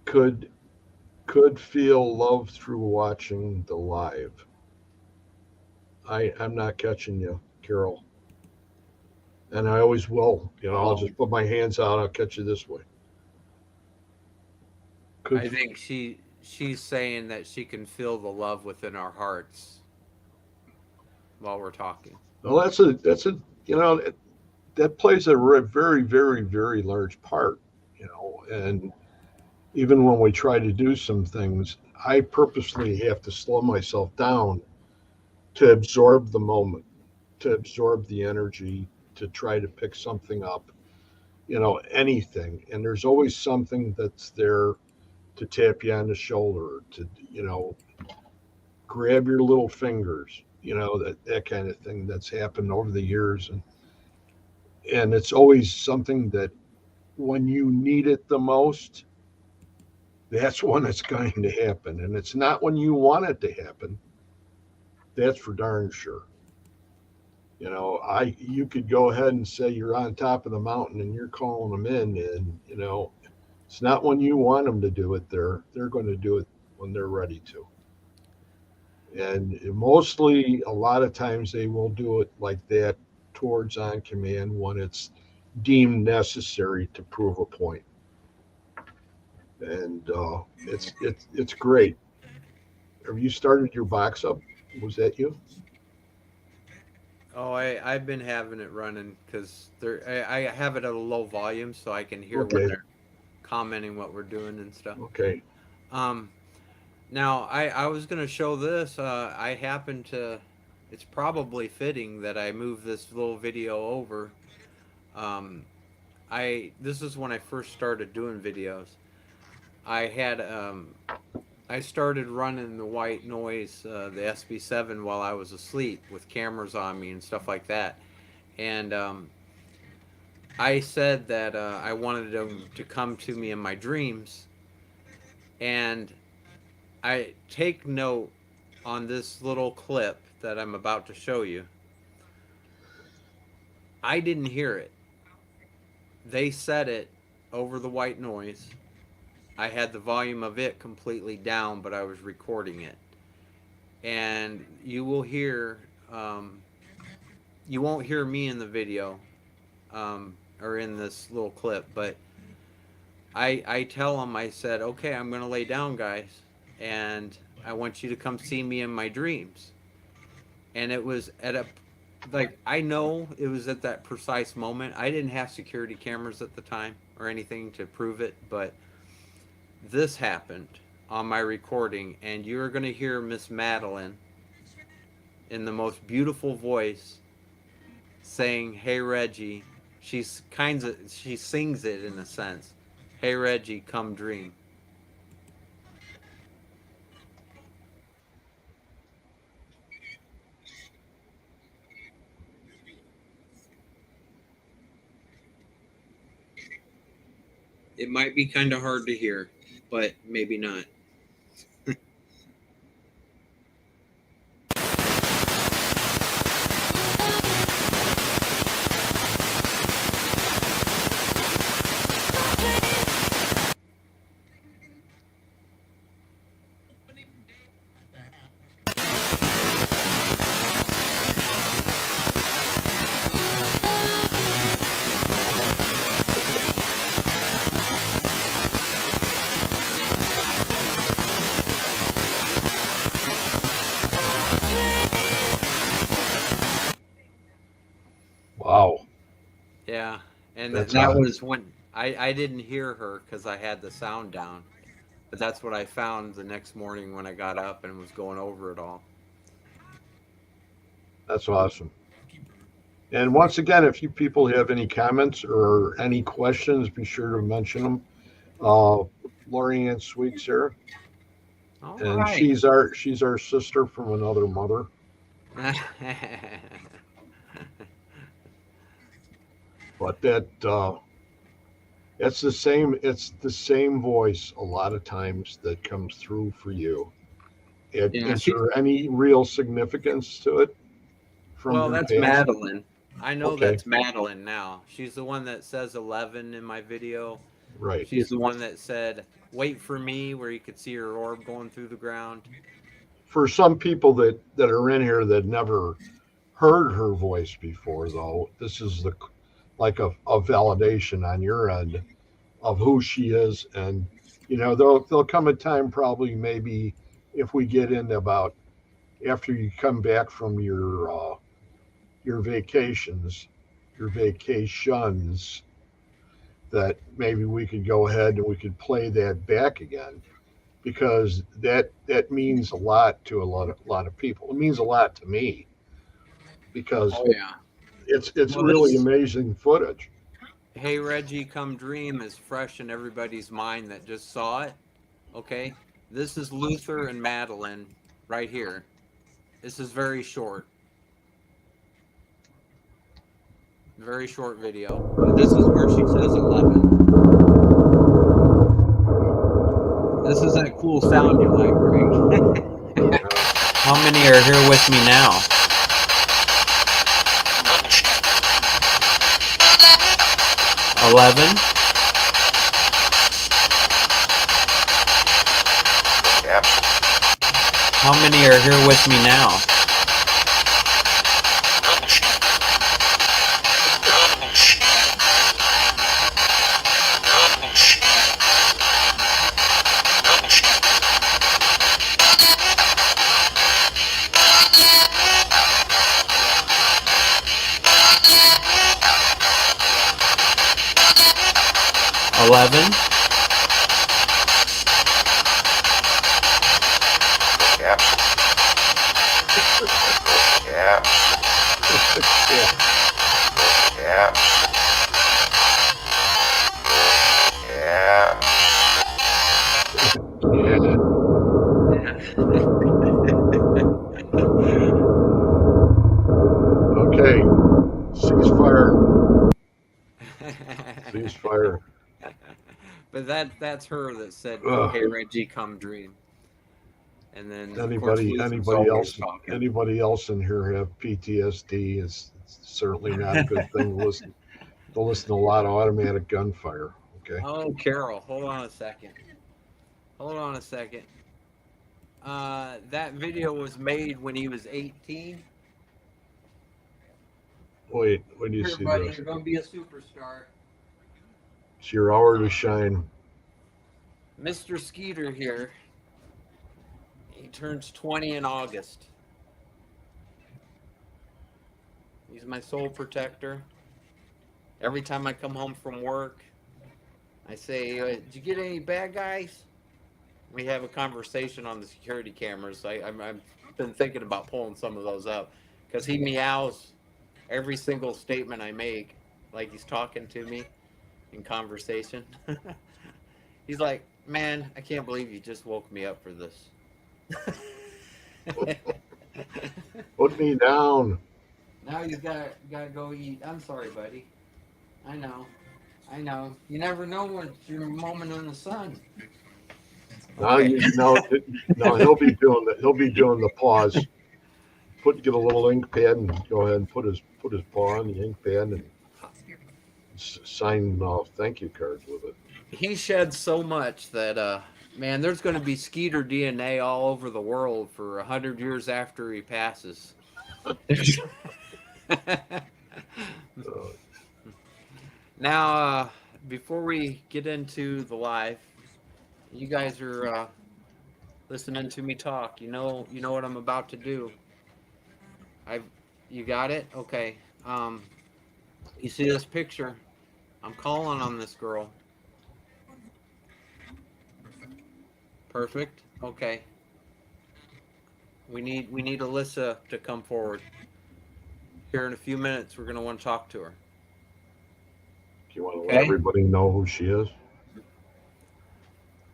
Could could feel love through watching the live. I'm not catching you, Carol, and I always will. I'll oh, just put my hands out. I'll catch you this way. Could I think she's saying that she can feel the love within our hearts while we're talking. Well, that's a that plays a very, very, very large part. And even when we try to do some things, I purposely have to slow myself down to absorb the moment, to absorb the energy, to try to pick something up, anything. And there's always something that's there to tap you on the shoulder, to, grab your little fingers, that kind of thing that's happened over the years. And it's always something that when you need it the most, that's when it's going to happen. And it's not when you want it to happen. That's for darn sure. You could go ahead and say you're on top of the mountain and you're calling them in, and it's not when you want them to do it. They're going to do it when they're ready to. And mostly, a lot of times, they will do it like that towards on command when it's deemed necessary to prove a point. And it's great. Have you started your box up? Was that you? Oh, I've been having it running because I have it at a low volume so I can hear when Okay. they're commenting what we're doing and stuff. Okay. Um, Now I was gonna show this. I happen to. It's probably fitting that I move this little video over. Um, this is when I first started doing videos. I had I started running the white noise, the SB7 while I was asleep with cameras on me and stuff like that. And I said that I wanted them to come to me in my dreams. And I take note on this little clip that I'm about to show you. I didn't hear it. They said it over the white noise. I had the volume of it completely down, but I was recording it. And you won't hear me in the video, or in this little clip, but I tell them, I said, okay, I'm going to lay down, guys, and I want you to come see me in my dreams. And it was at a, like, I know it was at that precise moment. I didn't have security cameras at the time or anything to prove it, but this happened on my recording, and you're going to hear Miss Madeline in the most beautiful voice saying, "Hey Reggie." She sings it in a sense. "Hey Reggie, come dream." It might be kind of hard to hear, but maybe not. Wow. Yeah, and That's that odd. was when I didn't hear her because I had the sound down. But that's what I found the next morning when I got up and was going over it all. That's awesome. And once again, if you people have any comments or any questions, be sure to mention them. Lori Ann Sweets here, All and right. she's our sister from another mother. But it's the same voice a lot of times that comes through for you. Yeah, Is there any real significance to it from well, your that's past? Madeline. I know Okay, that's Madeline now. She's the one that says 11 in my video. right. She's the one that said, "Wait for me," where you could see her orb going through the ground. For some people that are in here that never heard her voice before, though, this is like a validation on your end of who she is. And there'll come a time, probably, maybe, if we get into about after you come back from your vacations, your vacations, that maybe we could go ahead and we could play that back again, because that means a lot to a lot of people. It means a lot to me, because Oh yeah. it's Well, really this amazing footage. "Hey Reggie, come dream" is fresh in everybody's mind that just saw it. Okay, this is Luther and Madeline right here. This is very short. Very short video. This is where she says 11. This is that cool sound you like, Greg. How many are here with me now? 11. How many are here with me now? 11. Okay. Ceasefire. Ceasefire. But that's her that said, "Go, hey Reggie, come dream." And then of course, Luther's always talking. Anybody else in here have PTSD? It's certainly not a good thing to listen to a lot of automatic gunfire. Okay. Oh, Carol, hold on a second. Hold on a second. That video was made when he was 18. Wait, when do you Here, see buddy, this? you're gonna be a superstar. It's your hour to shine. Mr. Skeeter here. He turns 20 in August. He's my soul protector. Every time I come home from work, I say, "Did you get any bad guys?" We have a conversation on the security cameras. I've been thinking about pulling some of those up because he meows every single statement I make like he's talking to me in conversation. He's like, "Man, I can't believe you just woke me up for this." Put me down. Now you gotta go eat. I'm sorry, buddy. I know. You never know when it's your moment in the sun. Now Okay. now he'll be doing the pause. Get a little ink pad and go ahead and put his paw on the ink pad and sign thank you cards with it. He sheds so much that man, there's going to be Skeeter DNA all over the world for 100 years after he passes. Now, before we get into the live, you guys are listening to me talk. You know what I'm about to do. You got it? Okay. You see this picture? I'm calling on this girl. Perfect. Okay. We need Alyssa to come forward. Here in a few minutes, we're gonna want to talk to her. Do you want to let everybody know who she is?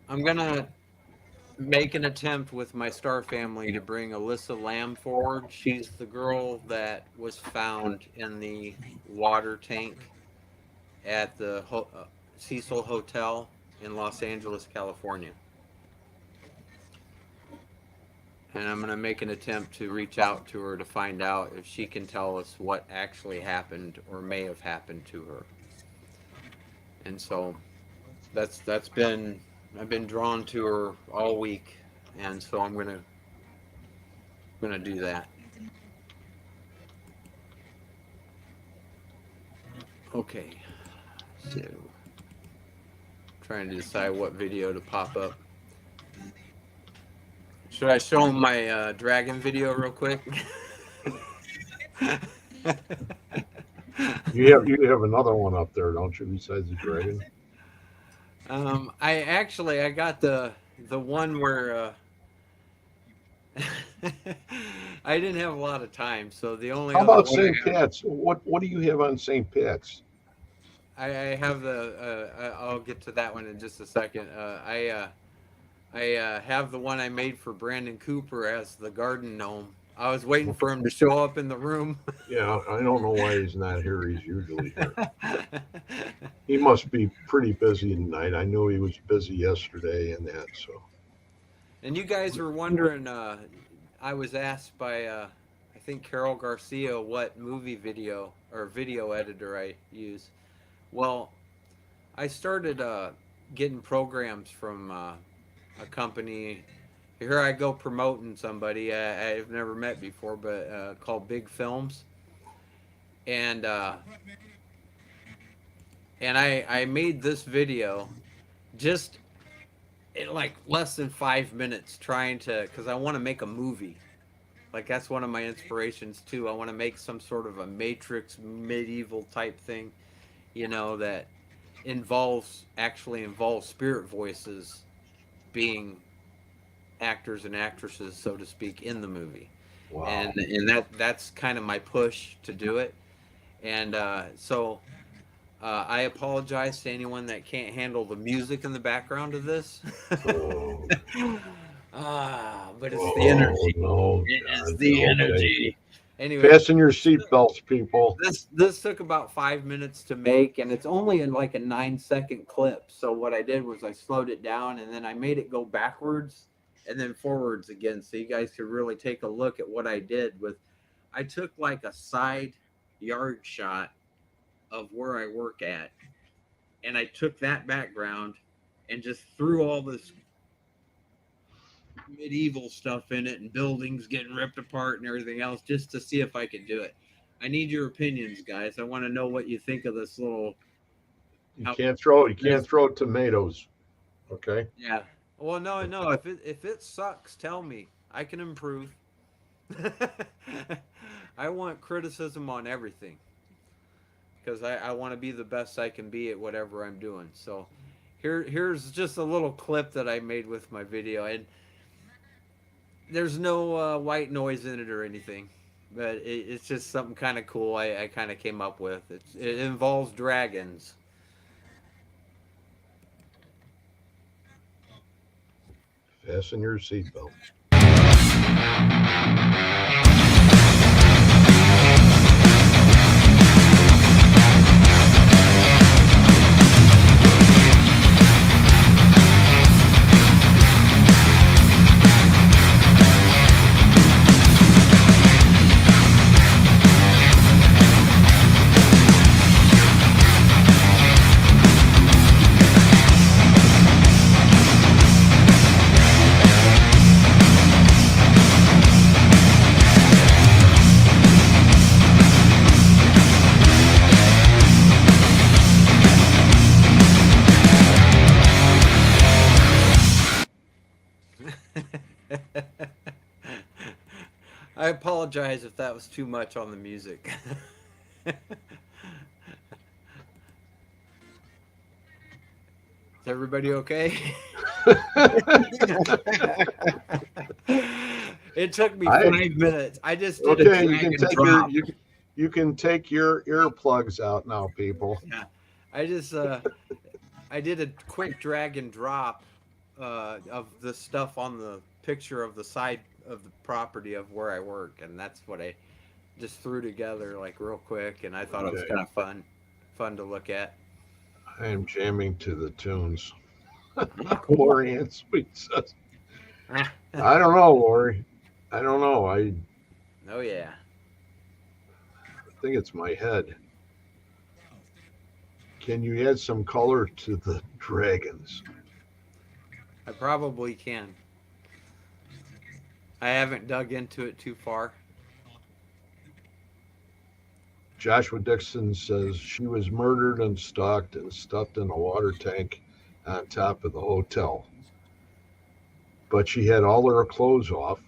I'm gonna make an attempt with my star family to bring Alyssa Lamb forward. She's the girl that was found in the water tank at the Cecil Hotel in Los Angeles, California. And I'm going to make an attempt to reach out to her to find out if she can tell us what actually happened or may have happened to her. And so I've been drawn to her all week, and so I'm gonna do that. Okay, so trying to decide what video to pop up. Should I show them my dragon video real quick? You have another one up there, don't you? Besides the dragon. I got the one where I didn't have a lot of time, so the only. How other about one St. Pat's? What do you have on St. Pat's? I have the. I'll get to that one in just a second. I have the one I made for Brandon Cooper as the garden gnome. I was waiting for him to show up in the room. Yeah, I don't know why he's not here. He's usually here. He must be pretty busy tonight. I know he was busy yesterday and that. So And you guys were wondering, I was asked by, I think Carol Garcia, what movie video or video editor I use. Well, I started getting programs from a company. Here I go promoting somebody I've never met before, but called Big Films, and I made this video just in like less than 5 minutes, trying to, because I want to make a movie. Like that's one of my inspirations too. I want to make some sort of a Matrix medieval type thing, that actually involves spirit voices being actors and actresses, so to speak, in the movie. wow. And that's kind of my push to do it. And so I apologize to anyone that can't handle the music in the background of this. Oh, But it's the energy. No, It's God, the okay. energy. Anyway, Fasten your seatbelts, people. this took about 5 minutes to make, and it's only in like a 9-second clip. So what I did was I slowed it down, and then I made it go backwards and then forwards again, so you guys could really take a look at what I did. I took like a side yard shot of where I work at, and I took that background and just threw all this medieval stuff in it and buildings getting ripped apart and everything else, just to see if I could do it. I need your opinions, guys. I want to know what you think of this little. You can't throw tomatoes. Okay. Yeah. Well, no. If it sucks, tell me. I can improve. I want criticism on everything, because I want to be the best I can be at whatever I'm doing. So here's just a little clip that I made with my video, and there's no white noise in it or anything, but it's just something kind of cool I kind of came up with. It involves dragons. Fasten your seatbelts. I apologize if that was too much on the music. Is everybody okay? It took me 5 minutes. I just did Okay, a you drag can and take drop. you can take your earplugs out now, people. Yeah, I just I did a quick drag and drop of the stuff on the picture of the side of the property of where I work, and that's what I just threw together like real quick, and I thought it was Okay. kind of fun to look at. I am jamming to the tunes. Cool. Lori and Sweet says, I don't know, Lori. I don't know. I Oh yeah. think it's my head. Can you add some color to the dragons? I probably can. I haven't dug into it too far. Joshua Dixon says she was murdered and stalked and stuffed in a water tank on top of the hotel. But she had all her clothes off,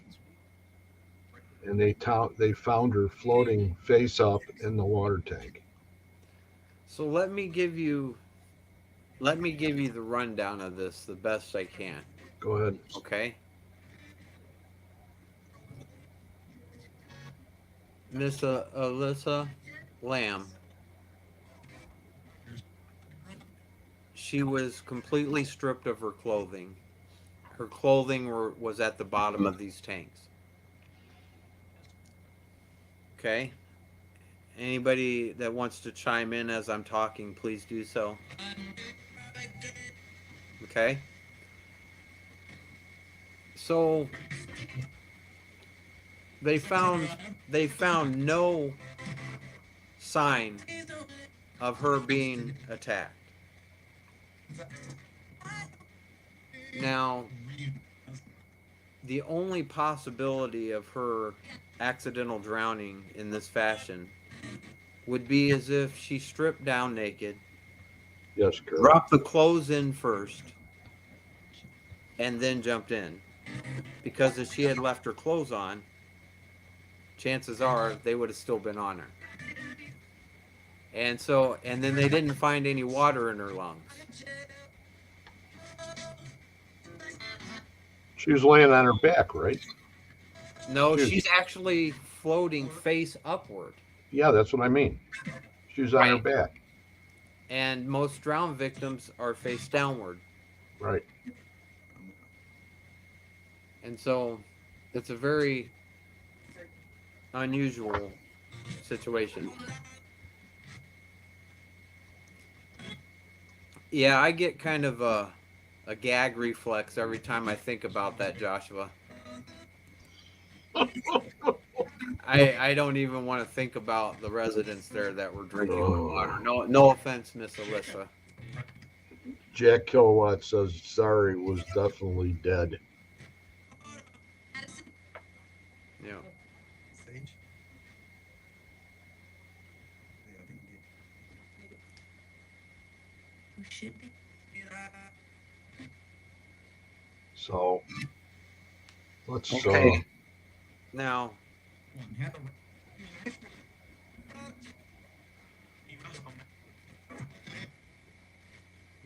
and they found her floating face up in the water tank. So let me give you the rundown of this the best I can. Go ahead. Okay. Miss Alyssa Lamb. She was completely stripped of her clothing. Her clothing was at the bottom of these tanks. Okay. Anybody that wants to chime in as I'm talking, please do so. Okay. So they found they found no sign of her being attacked. Now, the only possibility of her accidental drowning in this fashion would be as if she stripped down naked, Yes, correct. dropped the clothes in first, and then jumped in. Because if she had left her clothes on, chances are they would have still been on her. And then they didn't find any water in her lungs. She was laying on her back, right? No, She was- she's actually floating face upward. Yeah, that's what I mean. She was on her Right. back. And most drown victims are face downward. Right. And so it's a very unusual situation. Yeah, I get kind of a gag reflex every time I think about that, Joshua. I don't even want to think about the residents there that were drinking the water. No offense, Miss Alyssa. Jack Kilowatt says Sorry was definitely dead. Yeah. So let's Okay. Now,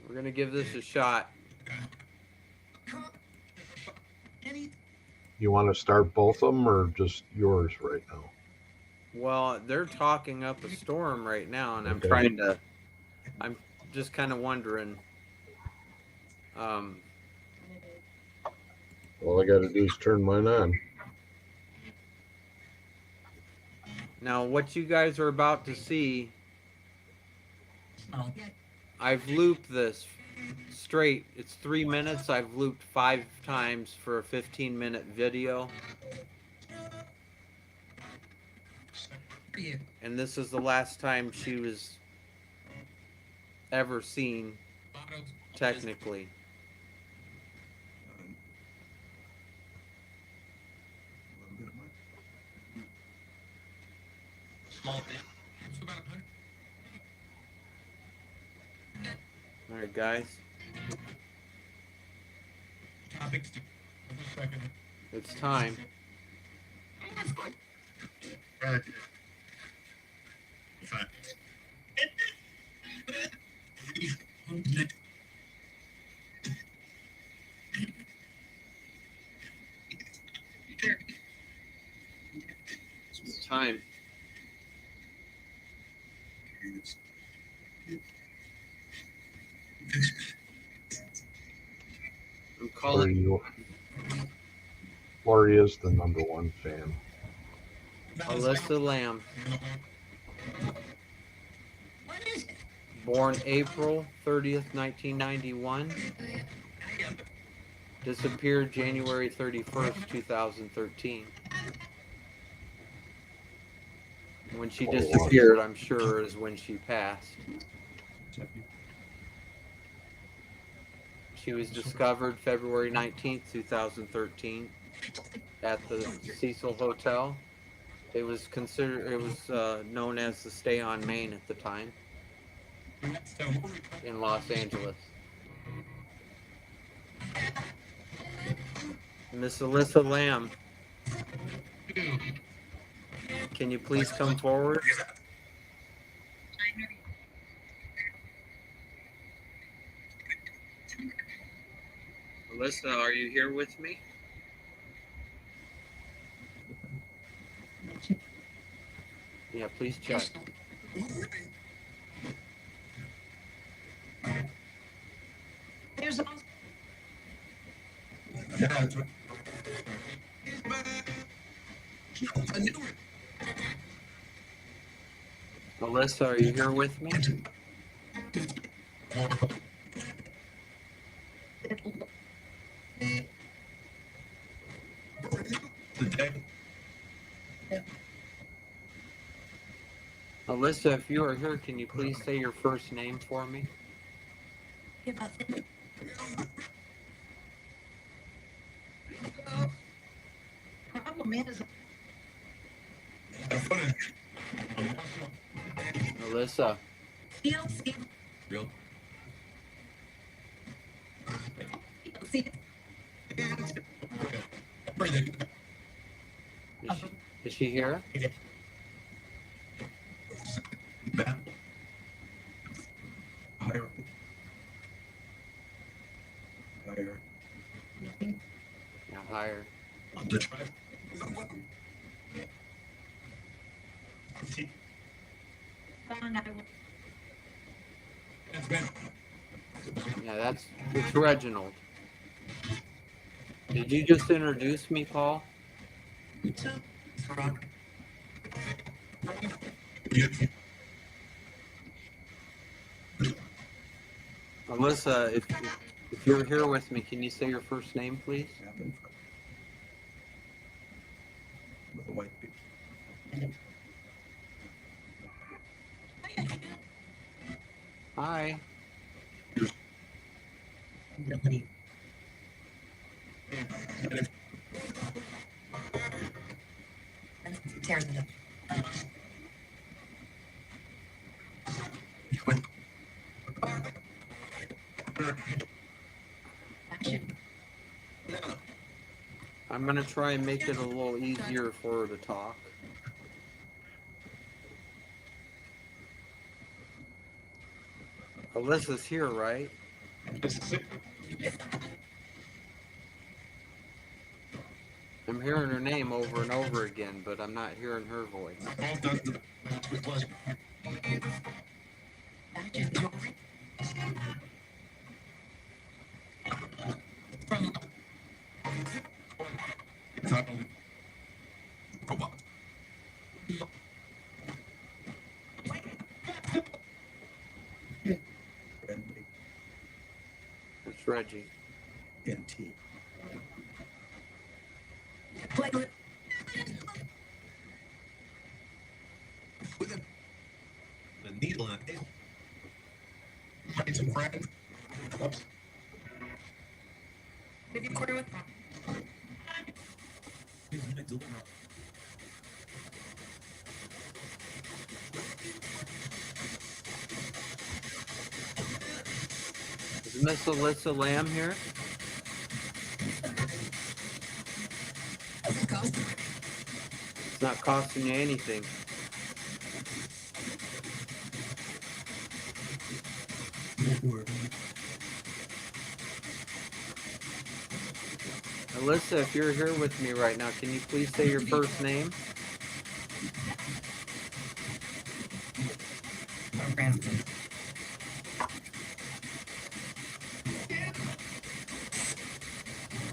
we're gonna give this a shot. you want to start both of them or just yours right now? Well, they're talking up a storm right now, and Okay. I'm just kind of wondering. All I got to do is turn mine on. Now, what you guys are about to see, I've looped this straight. It's 3 minutes. I've looped 5 times for a 15-minute video. And this is the last time she was ever seen, technically. All right, guys. It's time. It's time. I'm calling Lori is the #1 fan. Alyssa Lamb. Born April 30th, 1991. Disappeared January 31st, 2013. When she disappeared, I'm sure, is when she passed. She was discovered February 19th, 2013 at the Cecil Hotel. It was known as the Stay on Main at the time in Los Angeles. Miss Alyssa Lamb, can you please come forward? Alyssa, are you here with me? Yeah, please check. There's also Alyssa, are you here with me? Alyssa, if you are here, can you please say your first name for me? Problem is, Alyssa, see, is she here? Yeah, higher. Yeah, it's Reginald. Did you just introduce me, Paul? Alyssa, if you're here with me, can you say your first name, please? Hi. tears it up. I'm gonna try and make it a little easier for her to talk. Alyssa's here, right? I'm hearing her name over and over again, but I'm not hearing her voice. It's Reggie. The needle in it. It's a friend. Maybe quarter with Is Miss Alyssa Lamb here? It's not costing you anything. Alyssa, if you're here with me right now, can you please say your first name?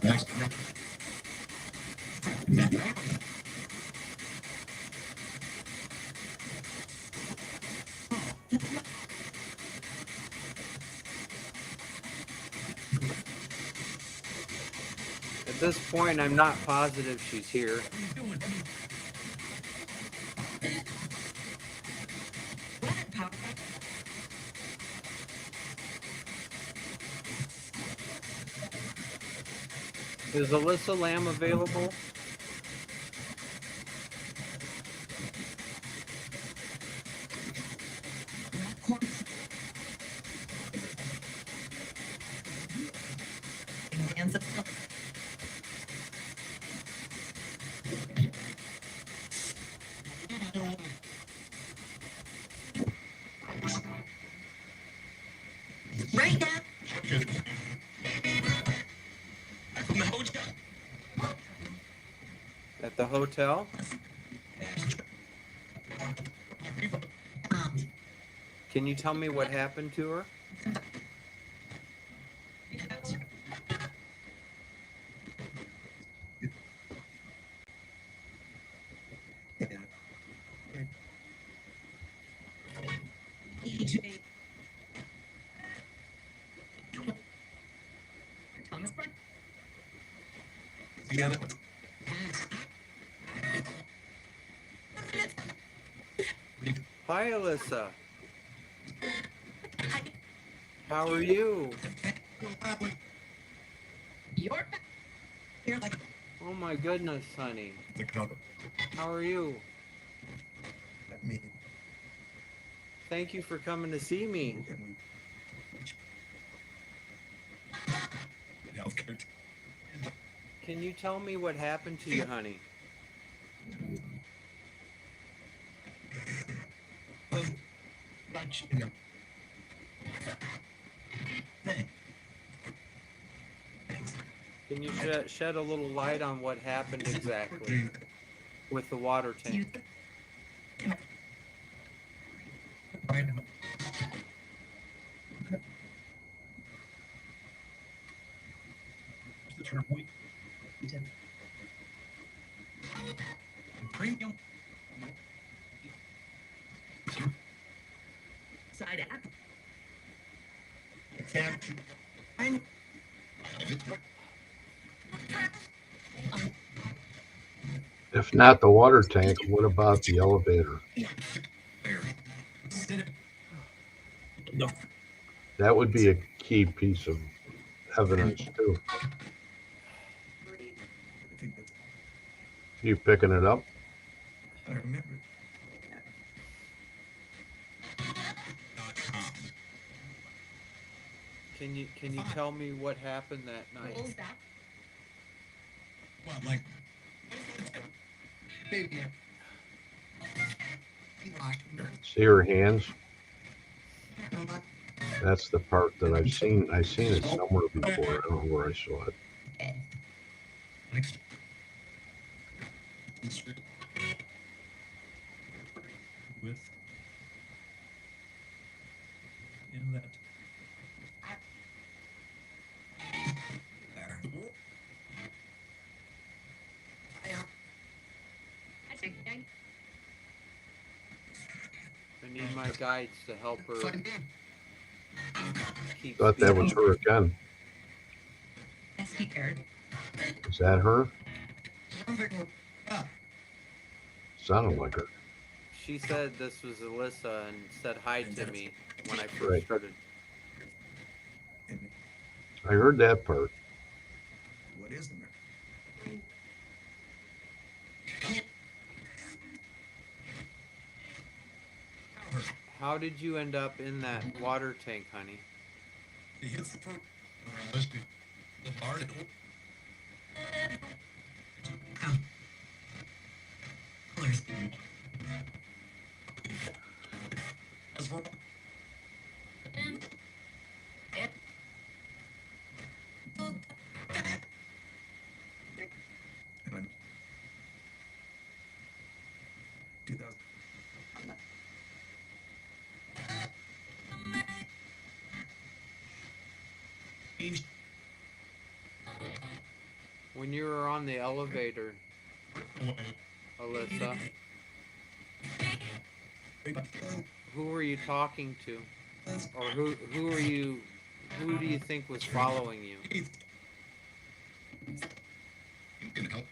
Next. At this point, I'm not positive she's here. Is Alyssa Lamb available? right now. From the hotel. At the hotel? Can you tell me what happened to her? Yeah, that was. Hi, Alyssa. How are you? You're like, Oh my goodness, honey. The cover. How are you? That means. Thank you for coming to see me. Healthcare. Can you tell me what happened to you, honey? Lunch. Yeah. Thanks. Can you shed a little light on what happened exactly with the water tank? Right. The term we. Premium. side app. And If not the water tank, what about the elevator? no. That would be a key piece of evidence too. I think that's. You picking it up? I remember. Can you tell me what happened that night? Well, like. Baby. See her hands? That's the part that I've seen. I've seen it somewhere before. I don't know where I saw it. Next. With. In that. There. I need my guides to help her keep Thought that was speaking. her again. SD card. Is that her? Sounded like her. She said this was Alyssa and said hi to me when I first Right. started. I heard that part. What is the matter? How did you end up in that water tank, honey? He hits the front. The bar. Colors. As well. And I'm 2000. When you were on the elevator, Alyssa, who were you talking to? Or who do you think was following you? Can help.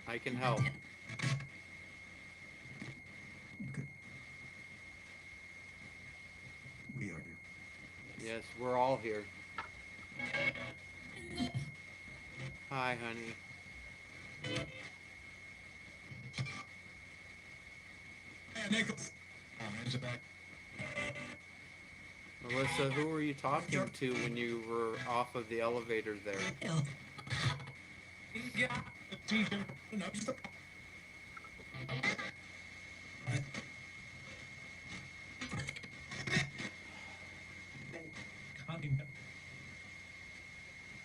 I can help. We are here. Yes, we're all here. Hi, honey. Hey, Nichols. There's a back. Alyssa, who were you talking to when you were off of the elevator there? Yeah. Teacher. No, just a.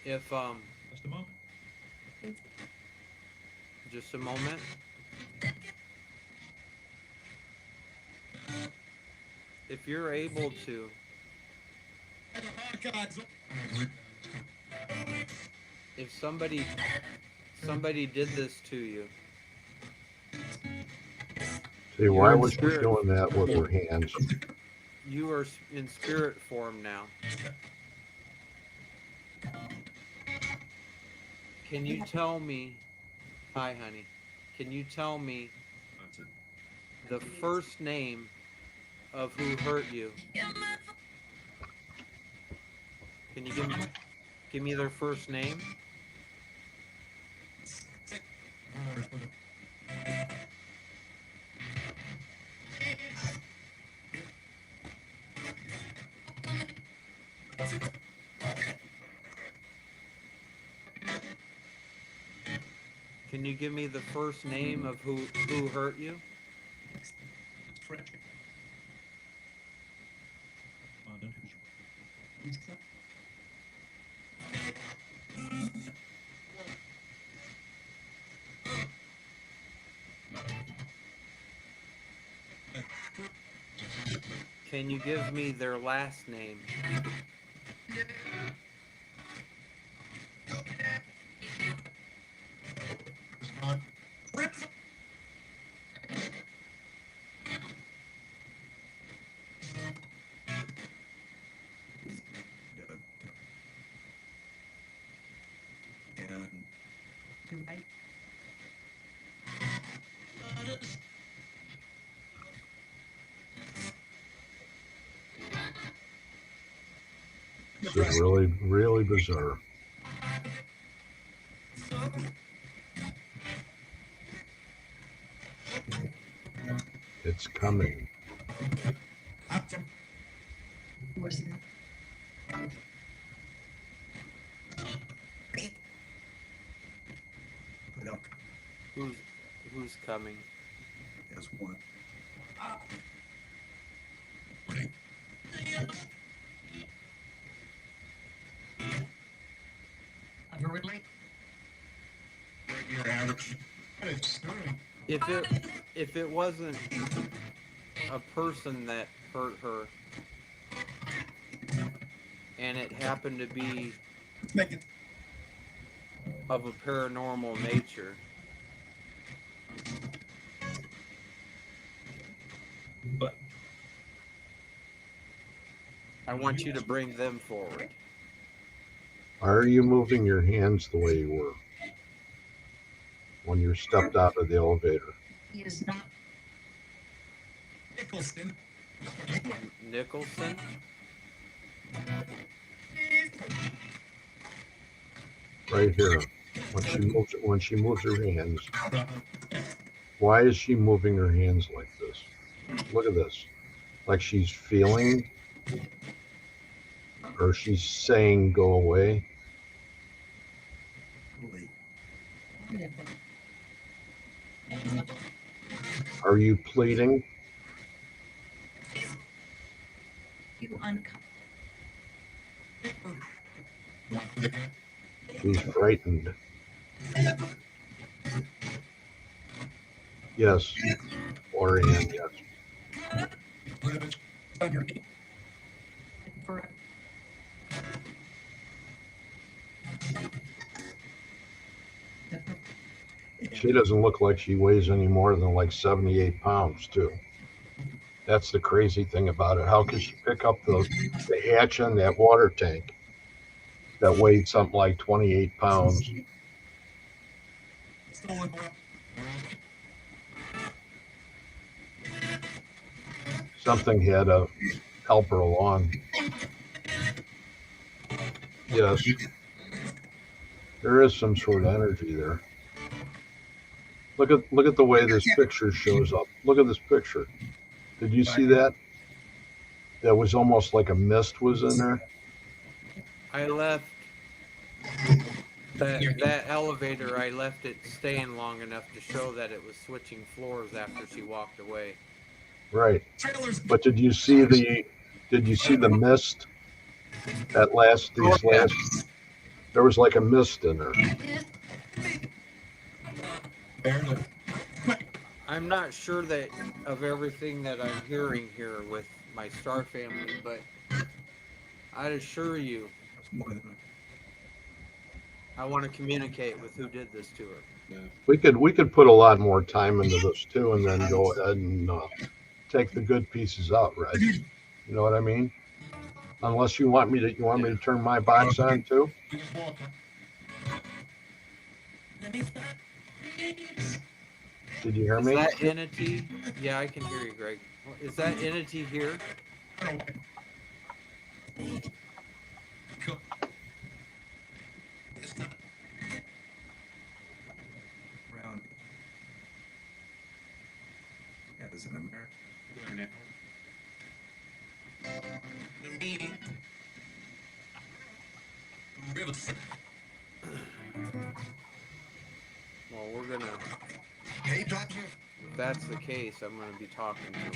If Just a moment. just a moment. If you're able to, if somebody did this to you, See, why You're in was she spirit. doing that with her hands? you are in spirit form now. Can you tell me? Hi, honey. Can you tell me That's it. the first name of who hurt you? Can you give me their first name? Can you give me the first name of who hurt you? Frederick. Can you give me their last name? And This is really, really bizarre. It's coming. Who's coming? as one. Your average. If it wasn't a person that hurt her, and it happened to be Make it. of a paranormal nature, But I want you to bring them forward. Why are you moving your hands the way you were when you stepped out of the elevator? He is not. Nicholson. Nicholson? Right here. When she moves her hands. Why is she moving her hands like this? Look at this. Like she's feeling, or she's saying go away. Are you pleading? You uncover. She's frightened. Yes. Orion, yes. For She doesn't look like she weighs any more than like 78 pounds, too. That's the crazy thing about it. How could she pick up the hatch on that water tank that weighed something like 28 pounds? Something had to help her along. Yes. There is some sort of energy there. Look at the way this picture shows up. Look at this picture. Did you see that? That was almost like a mist was in there. I left that elevator, I left it staying long enough to show that it was switching floors after she walked away. Right. But did you see the mist that there was like a mist in there. I'm not sure that of everything that I'm hearing here with my star family, but I'd assure you, I want to communicate with who did this to her. We could put a lot more time into this too, and then go ahead and take the good pieces out, Reg. You know what I mean? Unless you want me to turn my box on too. Did you hear Is me? that entity? Yeah, I can hear you, Greg. Is that entity here? It's not around. Yeah, there's an American there now. The meeting. Riverside. Well, we're gonna. Hey, doctor. If that's the case, I'm gonna be talking to him.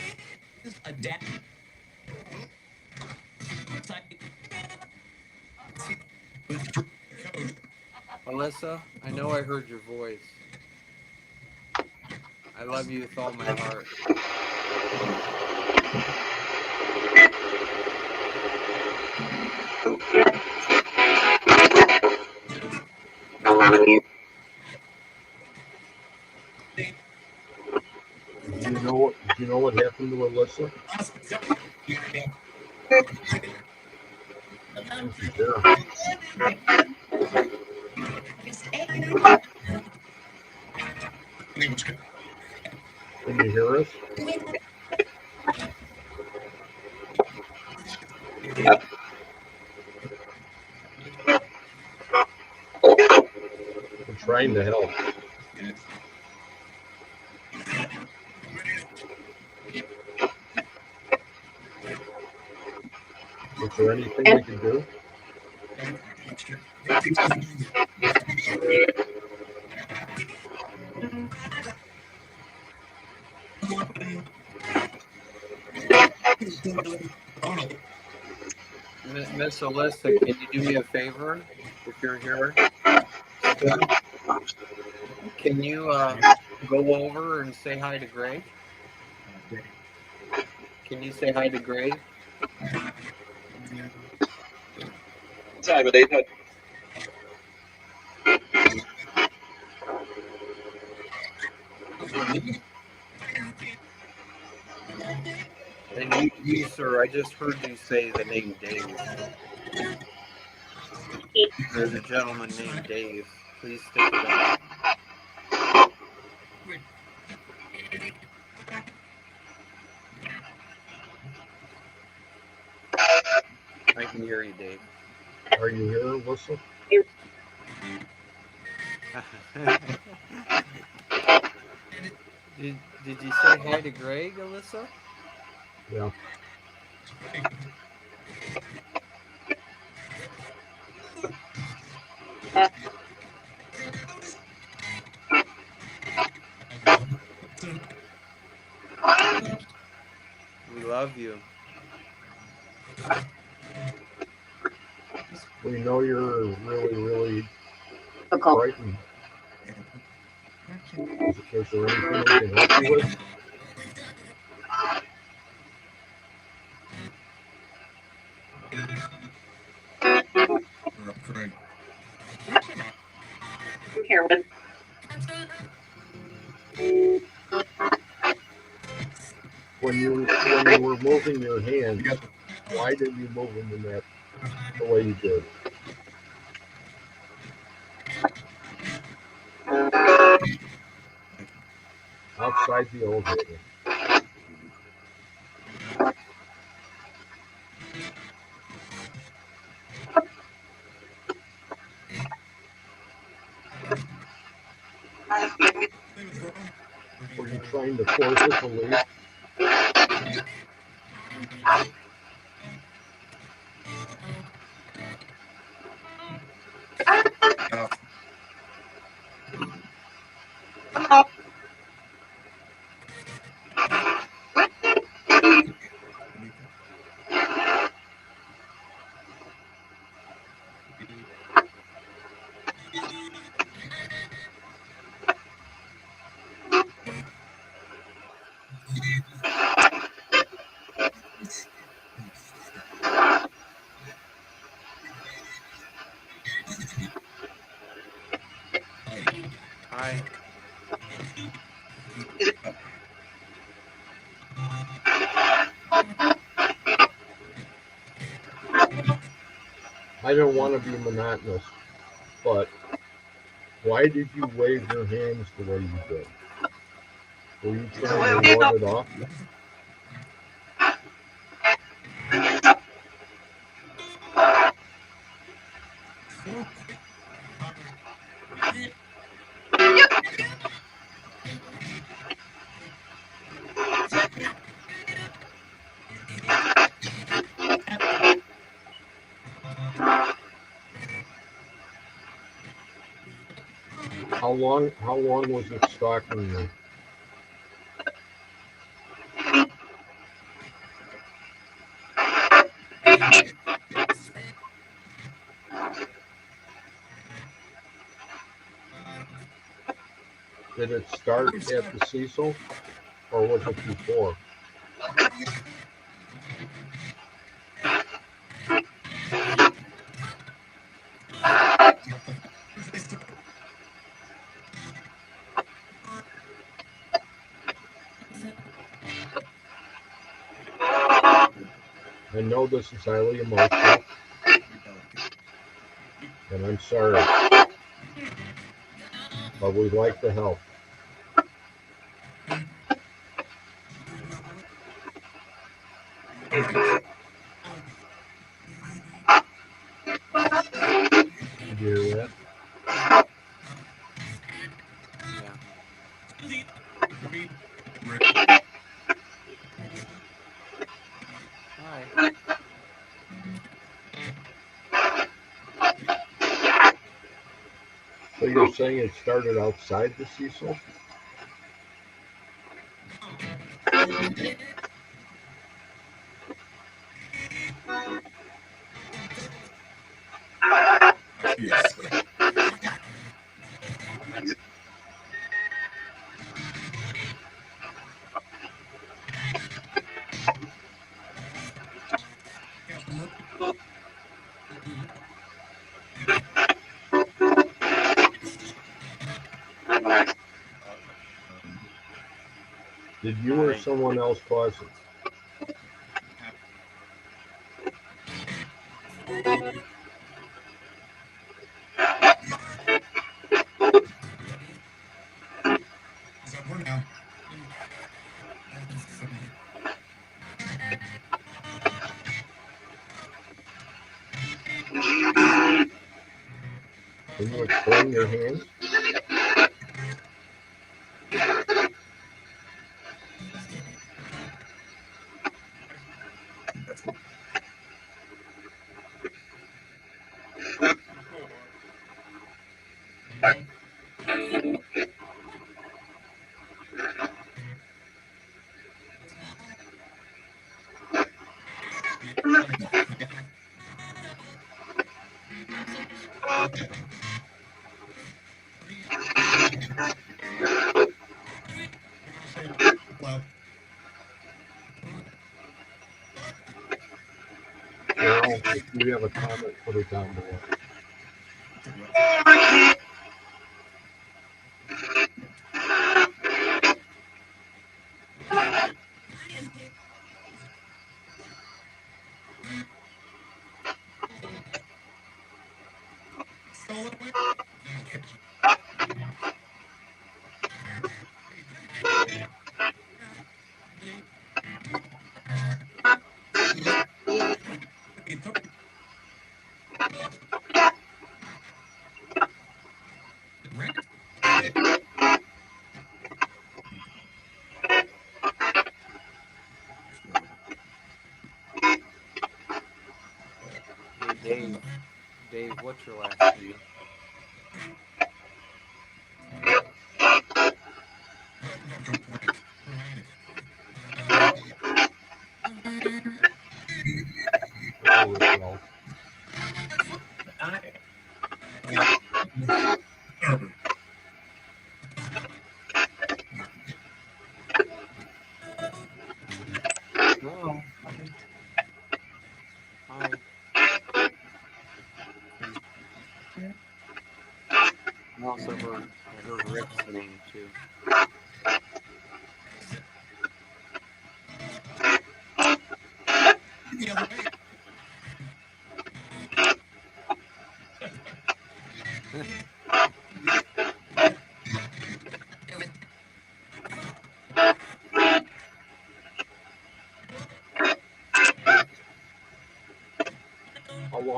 Adapt. Alyssa, I know I heard your voice. I love you with all my heart. Do you know what happened to Alyssa? She's there. Can you hear us? We're trying to help. Is there anything we can do? Miss Alyssa, can you do me a favor if you're here? Can you go over and say hi to Greg? Can you say hi to Greg? And you, sir, I just heard you say the name Dave. There's a gentleman named Dave. Please stick it out. I can hear you, Dave. Are you here, Alyssa? Did you say hi to Greg, Alyssa? Yeah. We love you. We know you're really frightened. Is there anything we can help you with? Correct. When you were moving your hands, why did you move them in that the way you did? Outside the elevator. Were you trying to force it to leave? Hi. I don't want to be monotonous, but Why did you wave your hands the way you did? Were you trying to ward it off? How long was it stalking you? Did it start at the Cecil, or was it before? I know this is highly emotional, and I'm sorry, but we'd like to help. Did you hear that? Yeah. Hi. So you're saying it started outside the Cecil? Yes. Did you or Hi. someone else cause it? Is that more now? Can you explain your hands? Well, Carol, if you have a comment, put it down below. stolen away. It took Rick. Hey, Dave. Dave, what's your last name? Oh, well, Hello. Hi. I also heard Rick's name too. The other way.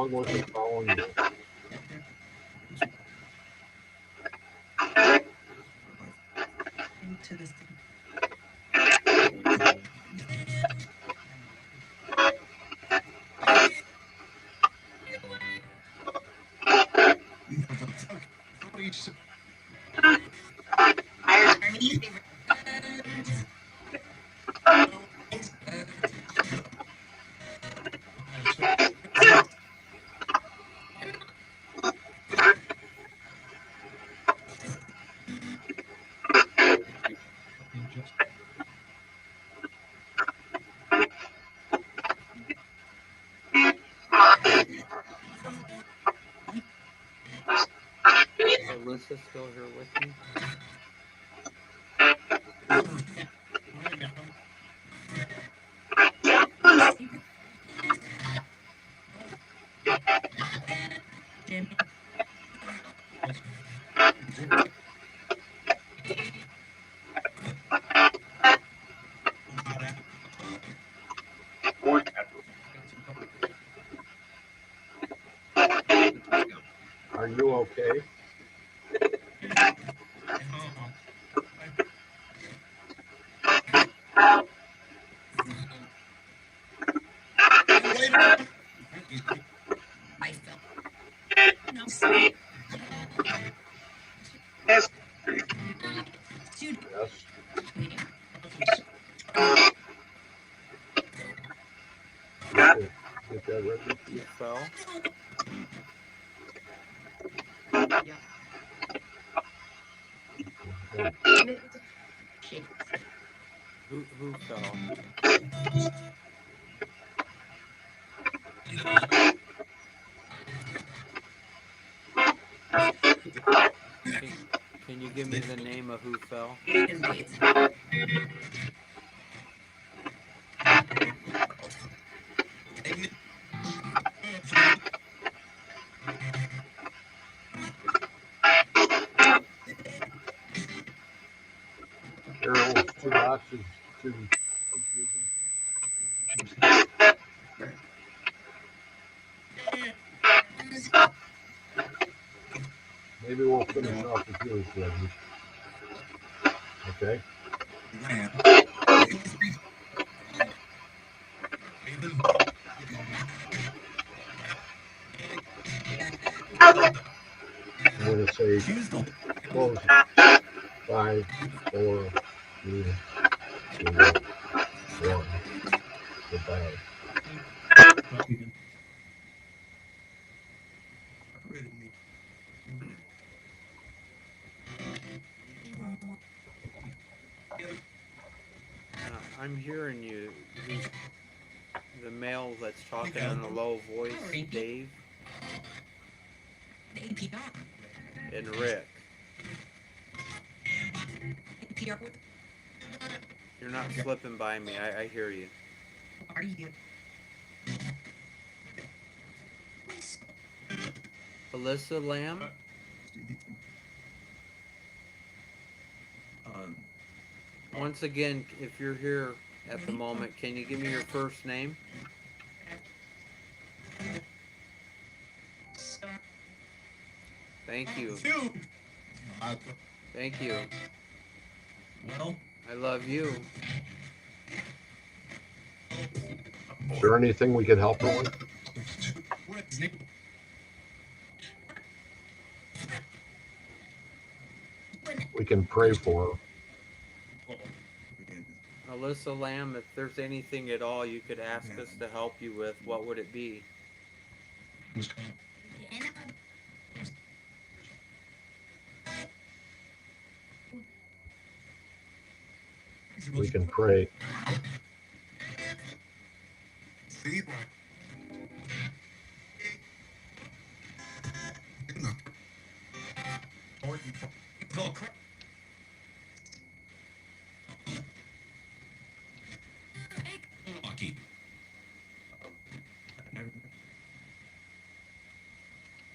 dog wasn't following you. Into this. Please. Is Alyssa still here with me? Jimmy. Are you okay? I felt. No. Shoot. Yes. Get that ready. Who fell? Yeah. Okay. Shit. Who fell? Can, can you give me the name of who fell? Carol, 2 boxes, 2. Maybe we'll finish off with yours, Reggie. Okay? I'm going to say close. 5, 4, 3, 2, 1. Goodbye. I'm hearing you. The male that's talking in a low voice, Dave APR. and Rick. APR. You're not slipping by me. I hear you. Are you? Alyssa Lamb? Once again, if you're here at the moment, can you give me your first name? Thank you. Thank you. Well, I love you. Is there anything we can help her with? We can pray for her. Alyssa Lamb, if there's anything at all you could ask us to help you with, what would it be? We can pray.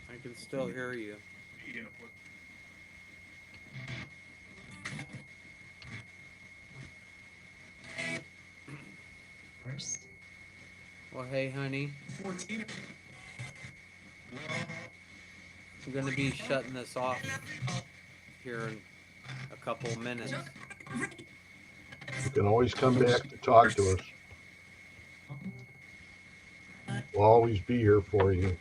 I can still hear you. Well, hey, honey. I'm gonna be shutting this off here in a couple minutes. You can always come back to talk to us. We'll always be here for you.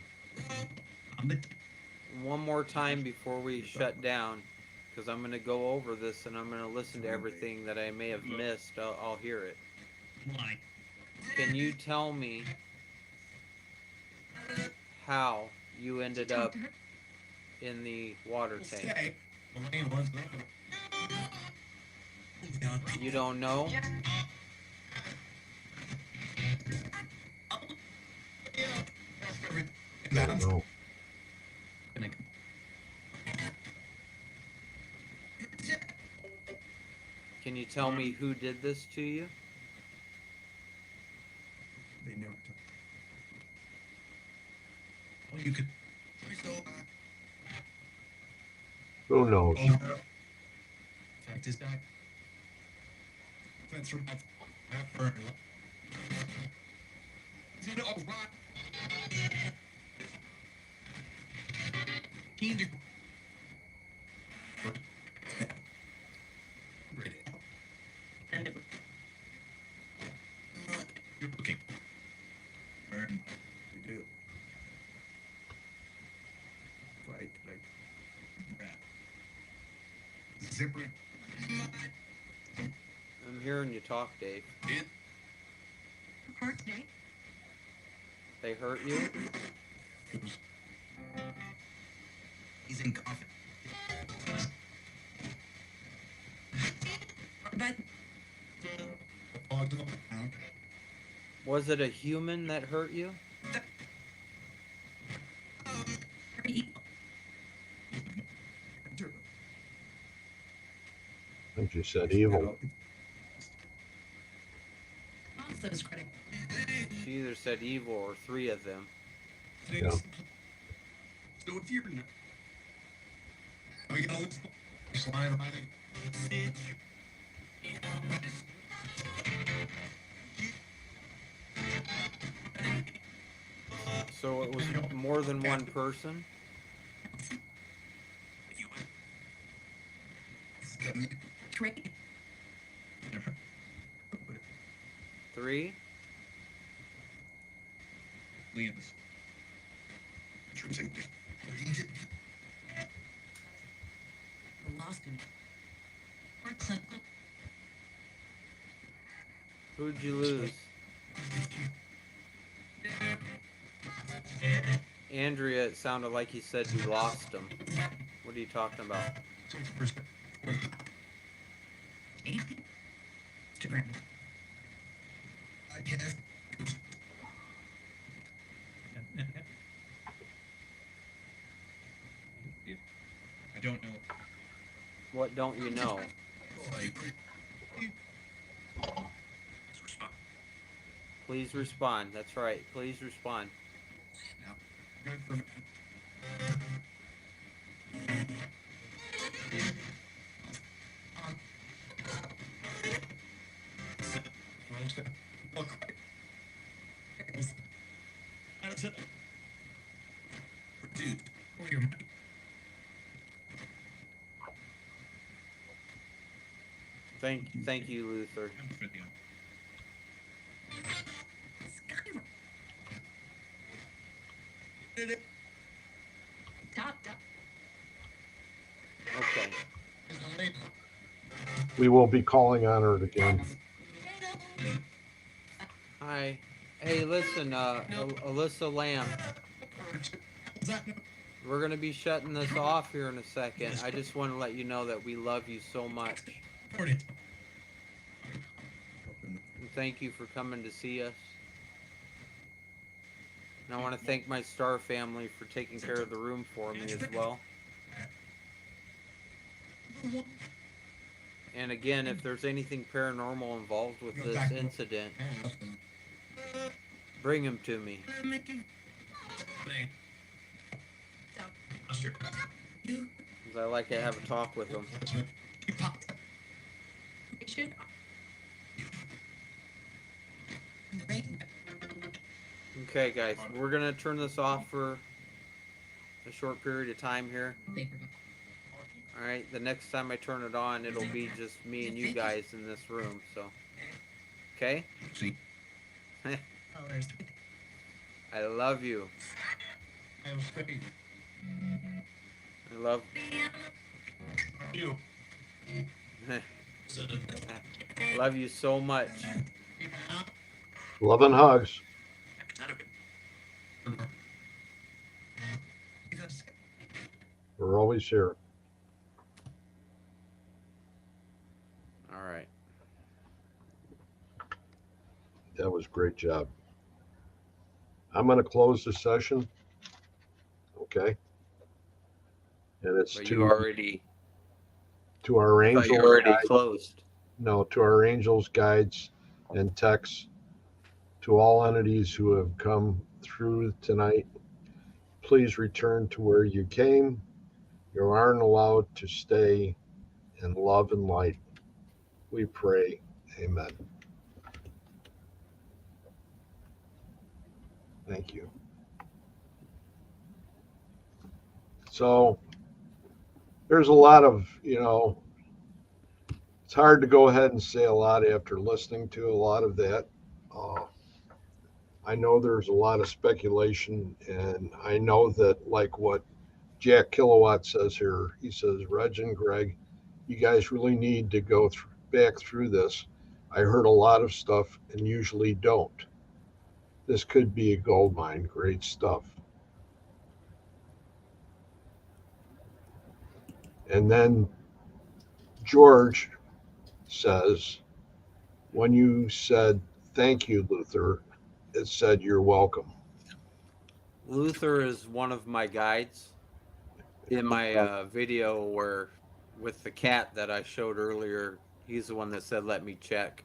One more time before we shut down, because I'm gonna go over this and I'm gonna listen to everything that I may have missed. I'll hear it. Why? Can you tell me how you ended up in the water tank? Okay. Elaine wants to- You don't know? I don't know. Can you tell me who did this to you? They never took. Well, you could. Who knows? Fact is that. That's from that. You know, right. Candy. Read it. And it. You're looking. Burn. We do. Right, like. Rat. Zipper. I'm hearing you talk, Dave. It. Hurt today. They hurt you? He's in coffin. But Was it a human that hurt you? very I think you said evil. also is critical. She either said evil or three of them. Yeah. So if you're not, we got a slime on it. So it was more than one person? Trick. Three? Liam's. Lost him. Or clinical. Who'd you lose? Andrea, it sounded like you said you lost him. What are you talking about? Instagram. I guess. I don't know. What don't you know? Please respond. That's right. Please respond. Dude, or your Thank you, Luther. Top. Okay. We will be calling on her again. Hi. Hey, listen, Alyssa Lamb. We're gonna be shutting this off here in a second. I just want to let you know that we love you so much. And thank you for coming to see us. And I want to thank my Star family for taking care of the room for me as well. And again, if there's anything paranormal involved with this incident, bring him to me. Because I like to have a talk with him. Okay, guys, we're gonna turn this off for a short period of time here. They forgot. All right. The next time I turn it on, it'll be just me and you guys in this room. So, okay. See, Colors. I love you. I was thinking, I love. you. Love you so much. Love and hugs. We're always here. All right. That was a great job. I'm going to close the session. Okay. And it's But you already. to our I thought you angels, already closed. no, to our angels, guides, and techs, to all entities who have come through tonight. Please return to where you came. You aren't allowed to stay in love and light. We pray. Amen. Thank you. So there's a lot of, it's hard to go ahead and say a lot after listening to a lot of that. I know there's a lot of speculation, and I know that, like what Jack Kilowatt says here, he says, Reg and Greg, you guys really need to go back through this. I heard a lot of stuff and usually don't. This could be a gold mine. Great stuff. And then George says, when you said thank you, Luther, it said you're welcome. Luther is one of my guides. In my video where with the cat that I showed earlier, he's the one that said, let me check.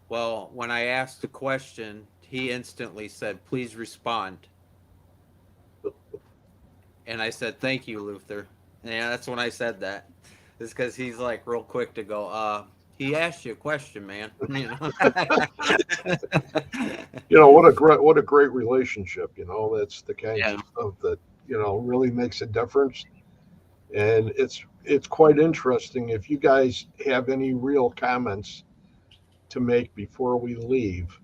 Well, when I asked a question, he instantly said, please respond. And I said, thank you, Luther. And yeah, that's when I said that. It's because he's like real quick to go, he asked you a question, man. What a great relationship. That's the kind Yeah. of stuff that really makes a difference. And it's quite interesting. If you guys have any real comments to make before we leave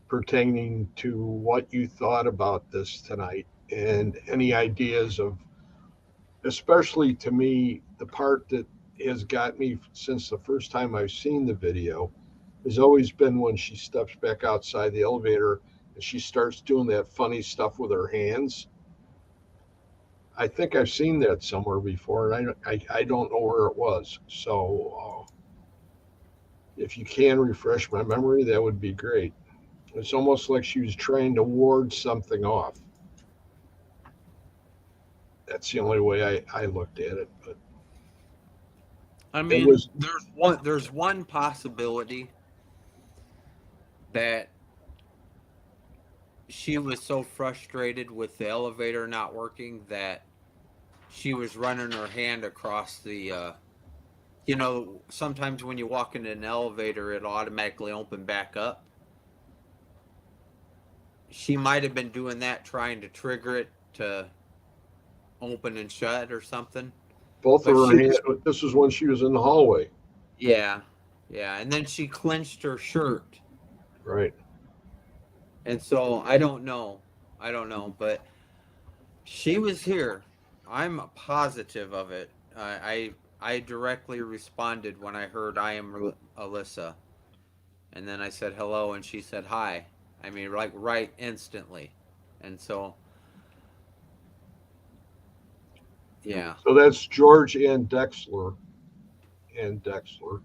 pertaining to what you thought about this tonight, and any ideas of, especially to me, the part that has got me since the first time I've seen the video has always been when she steps back outside the elevator and she starts doing that funny stuff with her hands. I think I've seen that somewhere before, and I don't know where it was. So if you can refresh my memory, that would be great. It's almost like she was trying to ward something off. That's the only way I looked at it. But I it mean, was there's one possibility that she was so frustrated with the elevator not working that she was running her hand across the sometimes when you walk into an elevator it'll automatically open back up. She might have been doing that, trying to trigger it to open and shut or something. both But of her she hands. was, This is when she was in the hallway, yeah, yeah, and then she clenched her shirt. right? And so I don't know, but she was here. I'm positive of it. I directly responded when I heard I am Alyssa, and then I said hello, and she said hi. I mean, like right instantly, and so yeah. So that's George and Dexler. And Dexler.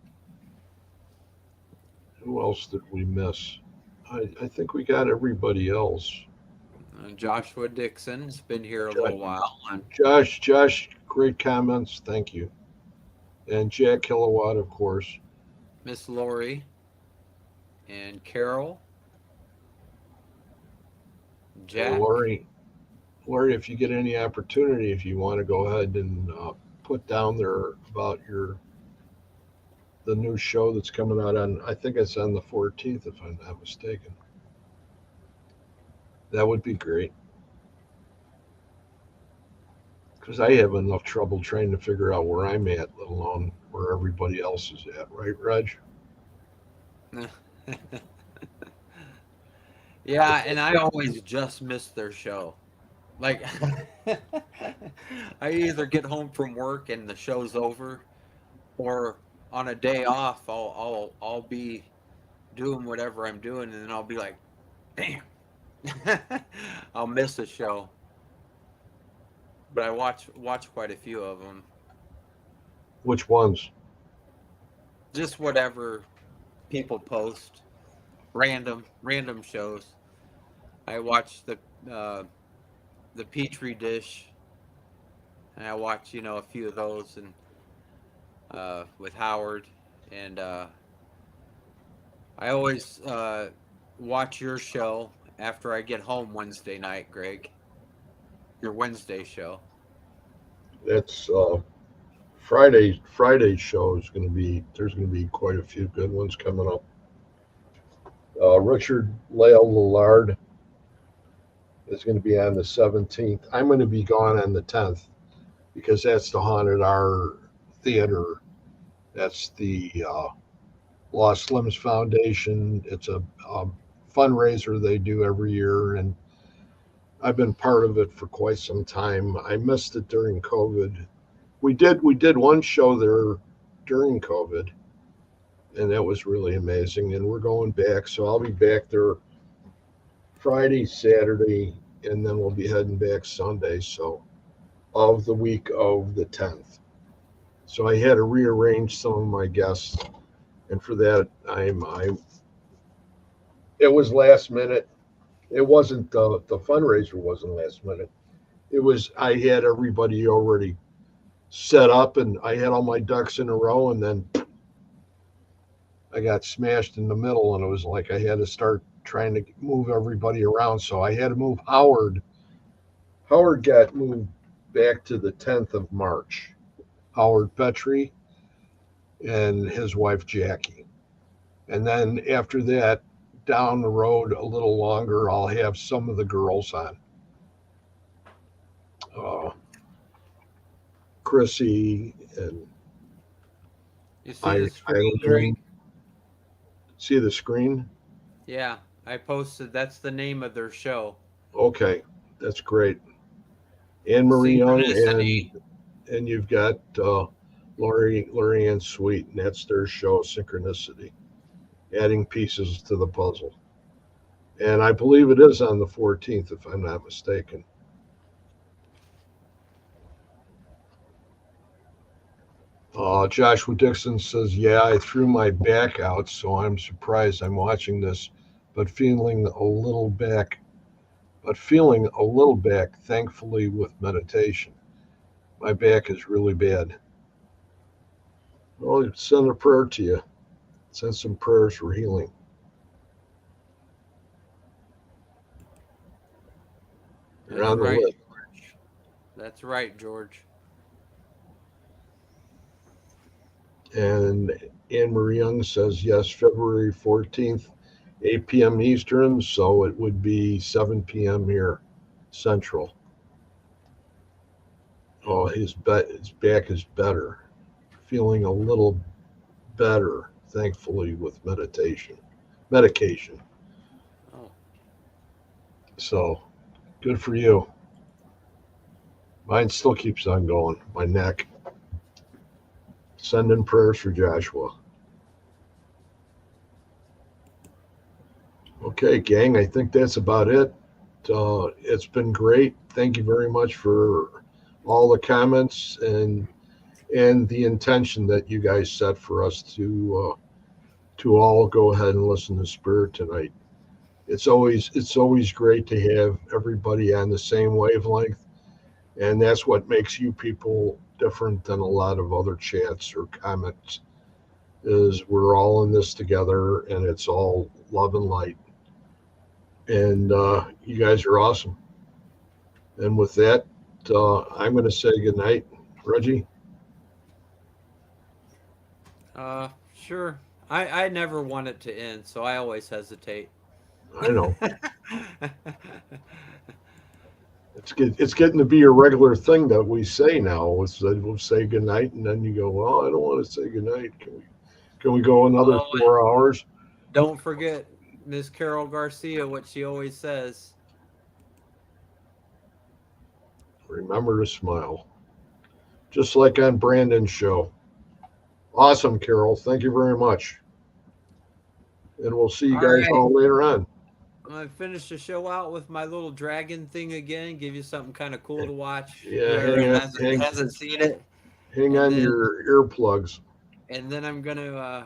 Who else did we miss? I think we got everybody else. Joshua Dixon's been here a Jo- little while, and Josh, great comments. Thank you. And Jack Kilowatt, of course. Miss Lori and Carol, And Jack. Lori, if you get any opportunity, if you want to go ahead and put down there about the new show that's coming out on, I think it's on the 14th, if I'm not mistaken. That would be great. because I have enough trouble trying to figure out where I'm at, let alone where everybody else is at. Right, Reg? Yeah, and I always just miss their show. Like, I either get home from work and the show's over, or on a day off, I'll be doing whatever I'm doing, and then I'll be like, damn, I'll miss a show. But I watch quite a few of them. Which ones? Just whatever people post, random shows. I watch uh, the Petri dish, and I watch a few of those, and with Howard, and I always watch your show after I get home Wednesday night, Greg. Your Wednesday show. That's Friday's show is going to be, there's going to be quite a few good ones coming up. Richard Lale Lillard is going to be on the 17th. I'm going to be gone on the 10th because that's the Haunted Hour Theater. That's the Lost Limbs Foundation. It's a fundraiser they do every year, and I've been part of it for quite some time. I missed it during COVID. We did one show there during COVID, and that was really amazing. And we're going back, so I'll be back there Friday, Saturday, and then we'll be heading back Sunday. So of the week of the 10th. So I had to rearrange some of my guests, and for that it was last minute. It wasn't the fundraiser wasn't last minute. It was I had everybody already set up, and I had all my ducks in a row, and then I got smashed in the middle, and it was like I had to start trying to move everybody around. So I had to move Howard. Howard got moved back to the 10th of March. Howard Petrie and his wife Jackie. And then after that, down the road a little longer, I'll have some of the girls on. Uh, Chrissy and You see the screen, Eileen. Greg? See the screen? Yeah, I posted. That's the name of their show. Okay, that's great. Anne Marie Young Synchronicity. and you've got Lori Ann Sweet, and that's their show, Synchronicity, adding pieces to the puzzle. And I believe it is on the 14th, if I'm not mistaken. Joshua Dixon says, "Yeah, I threw my back out, so I'm surprised I'm watching this, but feeling a little back, thankfully with meditation. My back is really bad." Well, send a prayer to you. Send some prayers for healing. You're That's on the right, list. George. That's right, George. And Anne Marie Young says, yes, February 14th, 8 p.m. Eastern, so it would be 7 p.m. here, Central. Oh, his back is better. Feeling a little better, thankfully, with medication. Oh, So good for you. Mine still keeps on going. My neck. Sending prayers for Joshua. Okay, gang, I think that's about it. It's been great. Thank you very much for all the comments and the intention that you guys set for us to all go ahead and listen to Spirit tonight. It's always great to have everybody on the same wavelength, and that's what makes you people different than a lot of other chats or comments. Is we're all in this together, and it's all love and light. And you guys are awesome. And with that, I'm going to say good night, Reggie. sure. I never want it to end, so I always hesitate. I know It's getting to be a regular thing that we say now. We'll say goodnight, and then you go, well, I don't want to say goodnight. Can we go another Oh, 4 hours? don't forget Miss Carol Garcia, what she always says. Remember to smile. Just like on Brandon's show. Awesome, Carol. Thank you very much. And we'll see you All guys right. all later on. I'm gonna finish the show out with my little dragon thing again. Give you something kind of cool to watch. Yeah, Whoever hasn't seen it, hang and on then your earplugs. and then I'm gonna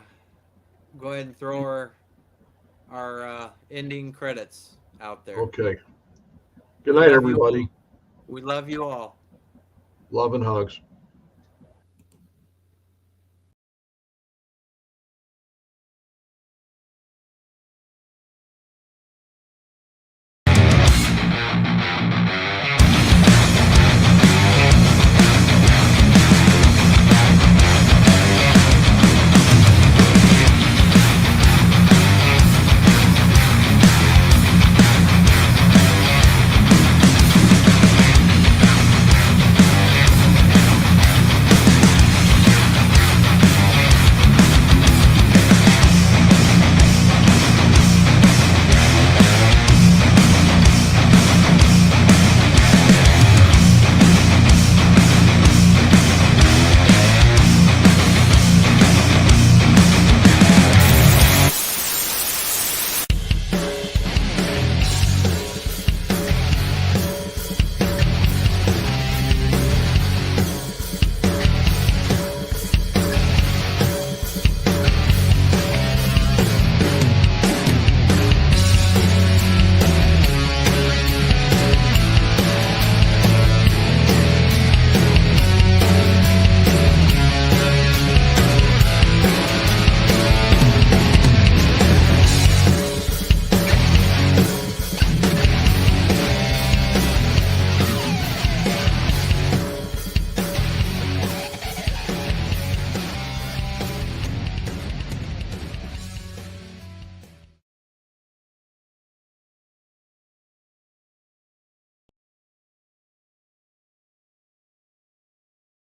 go ahead and throw our ending credits out there. Okay. Good We night, love you all. everybody. We love you all. Love and hugs.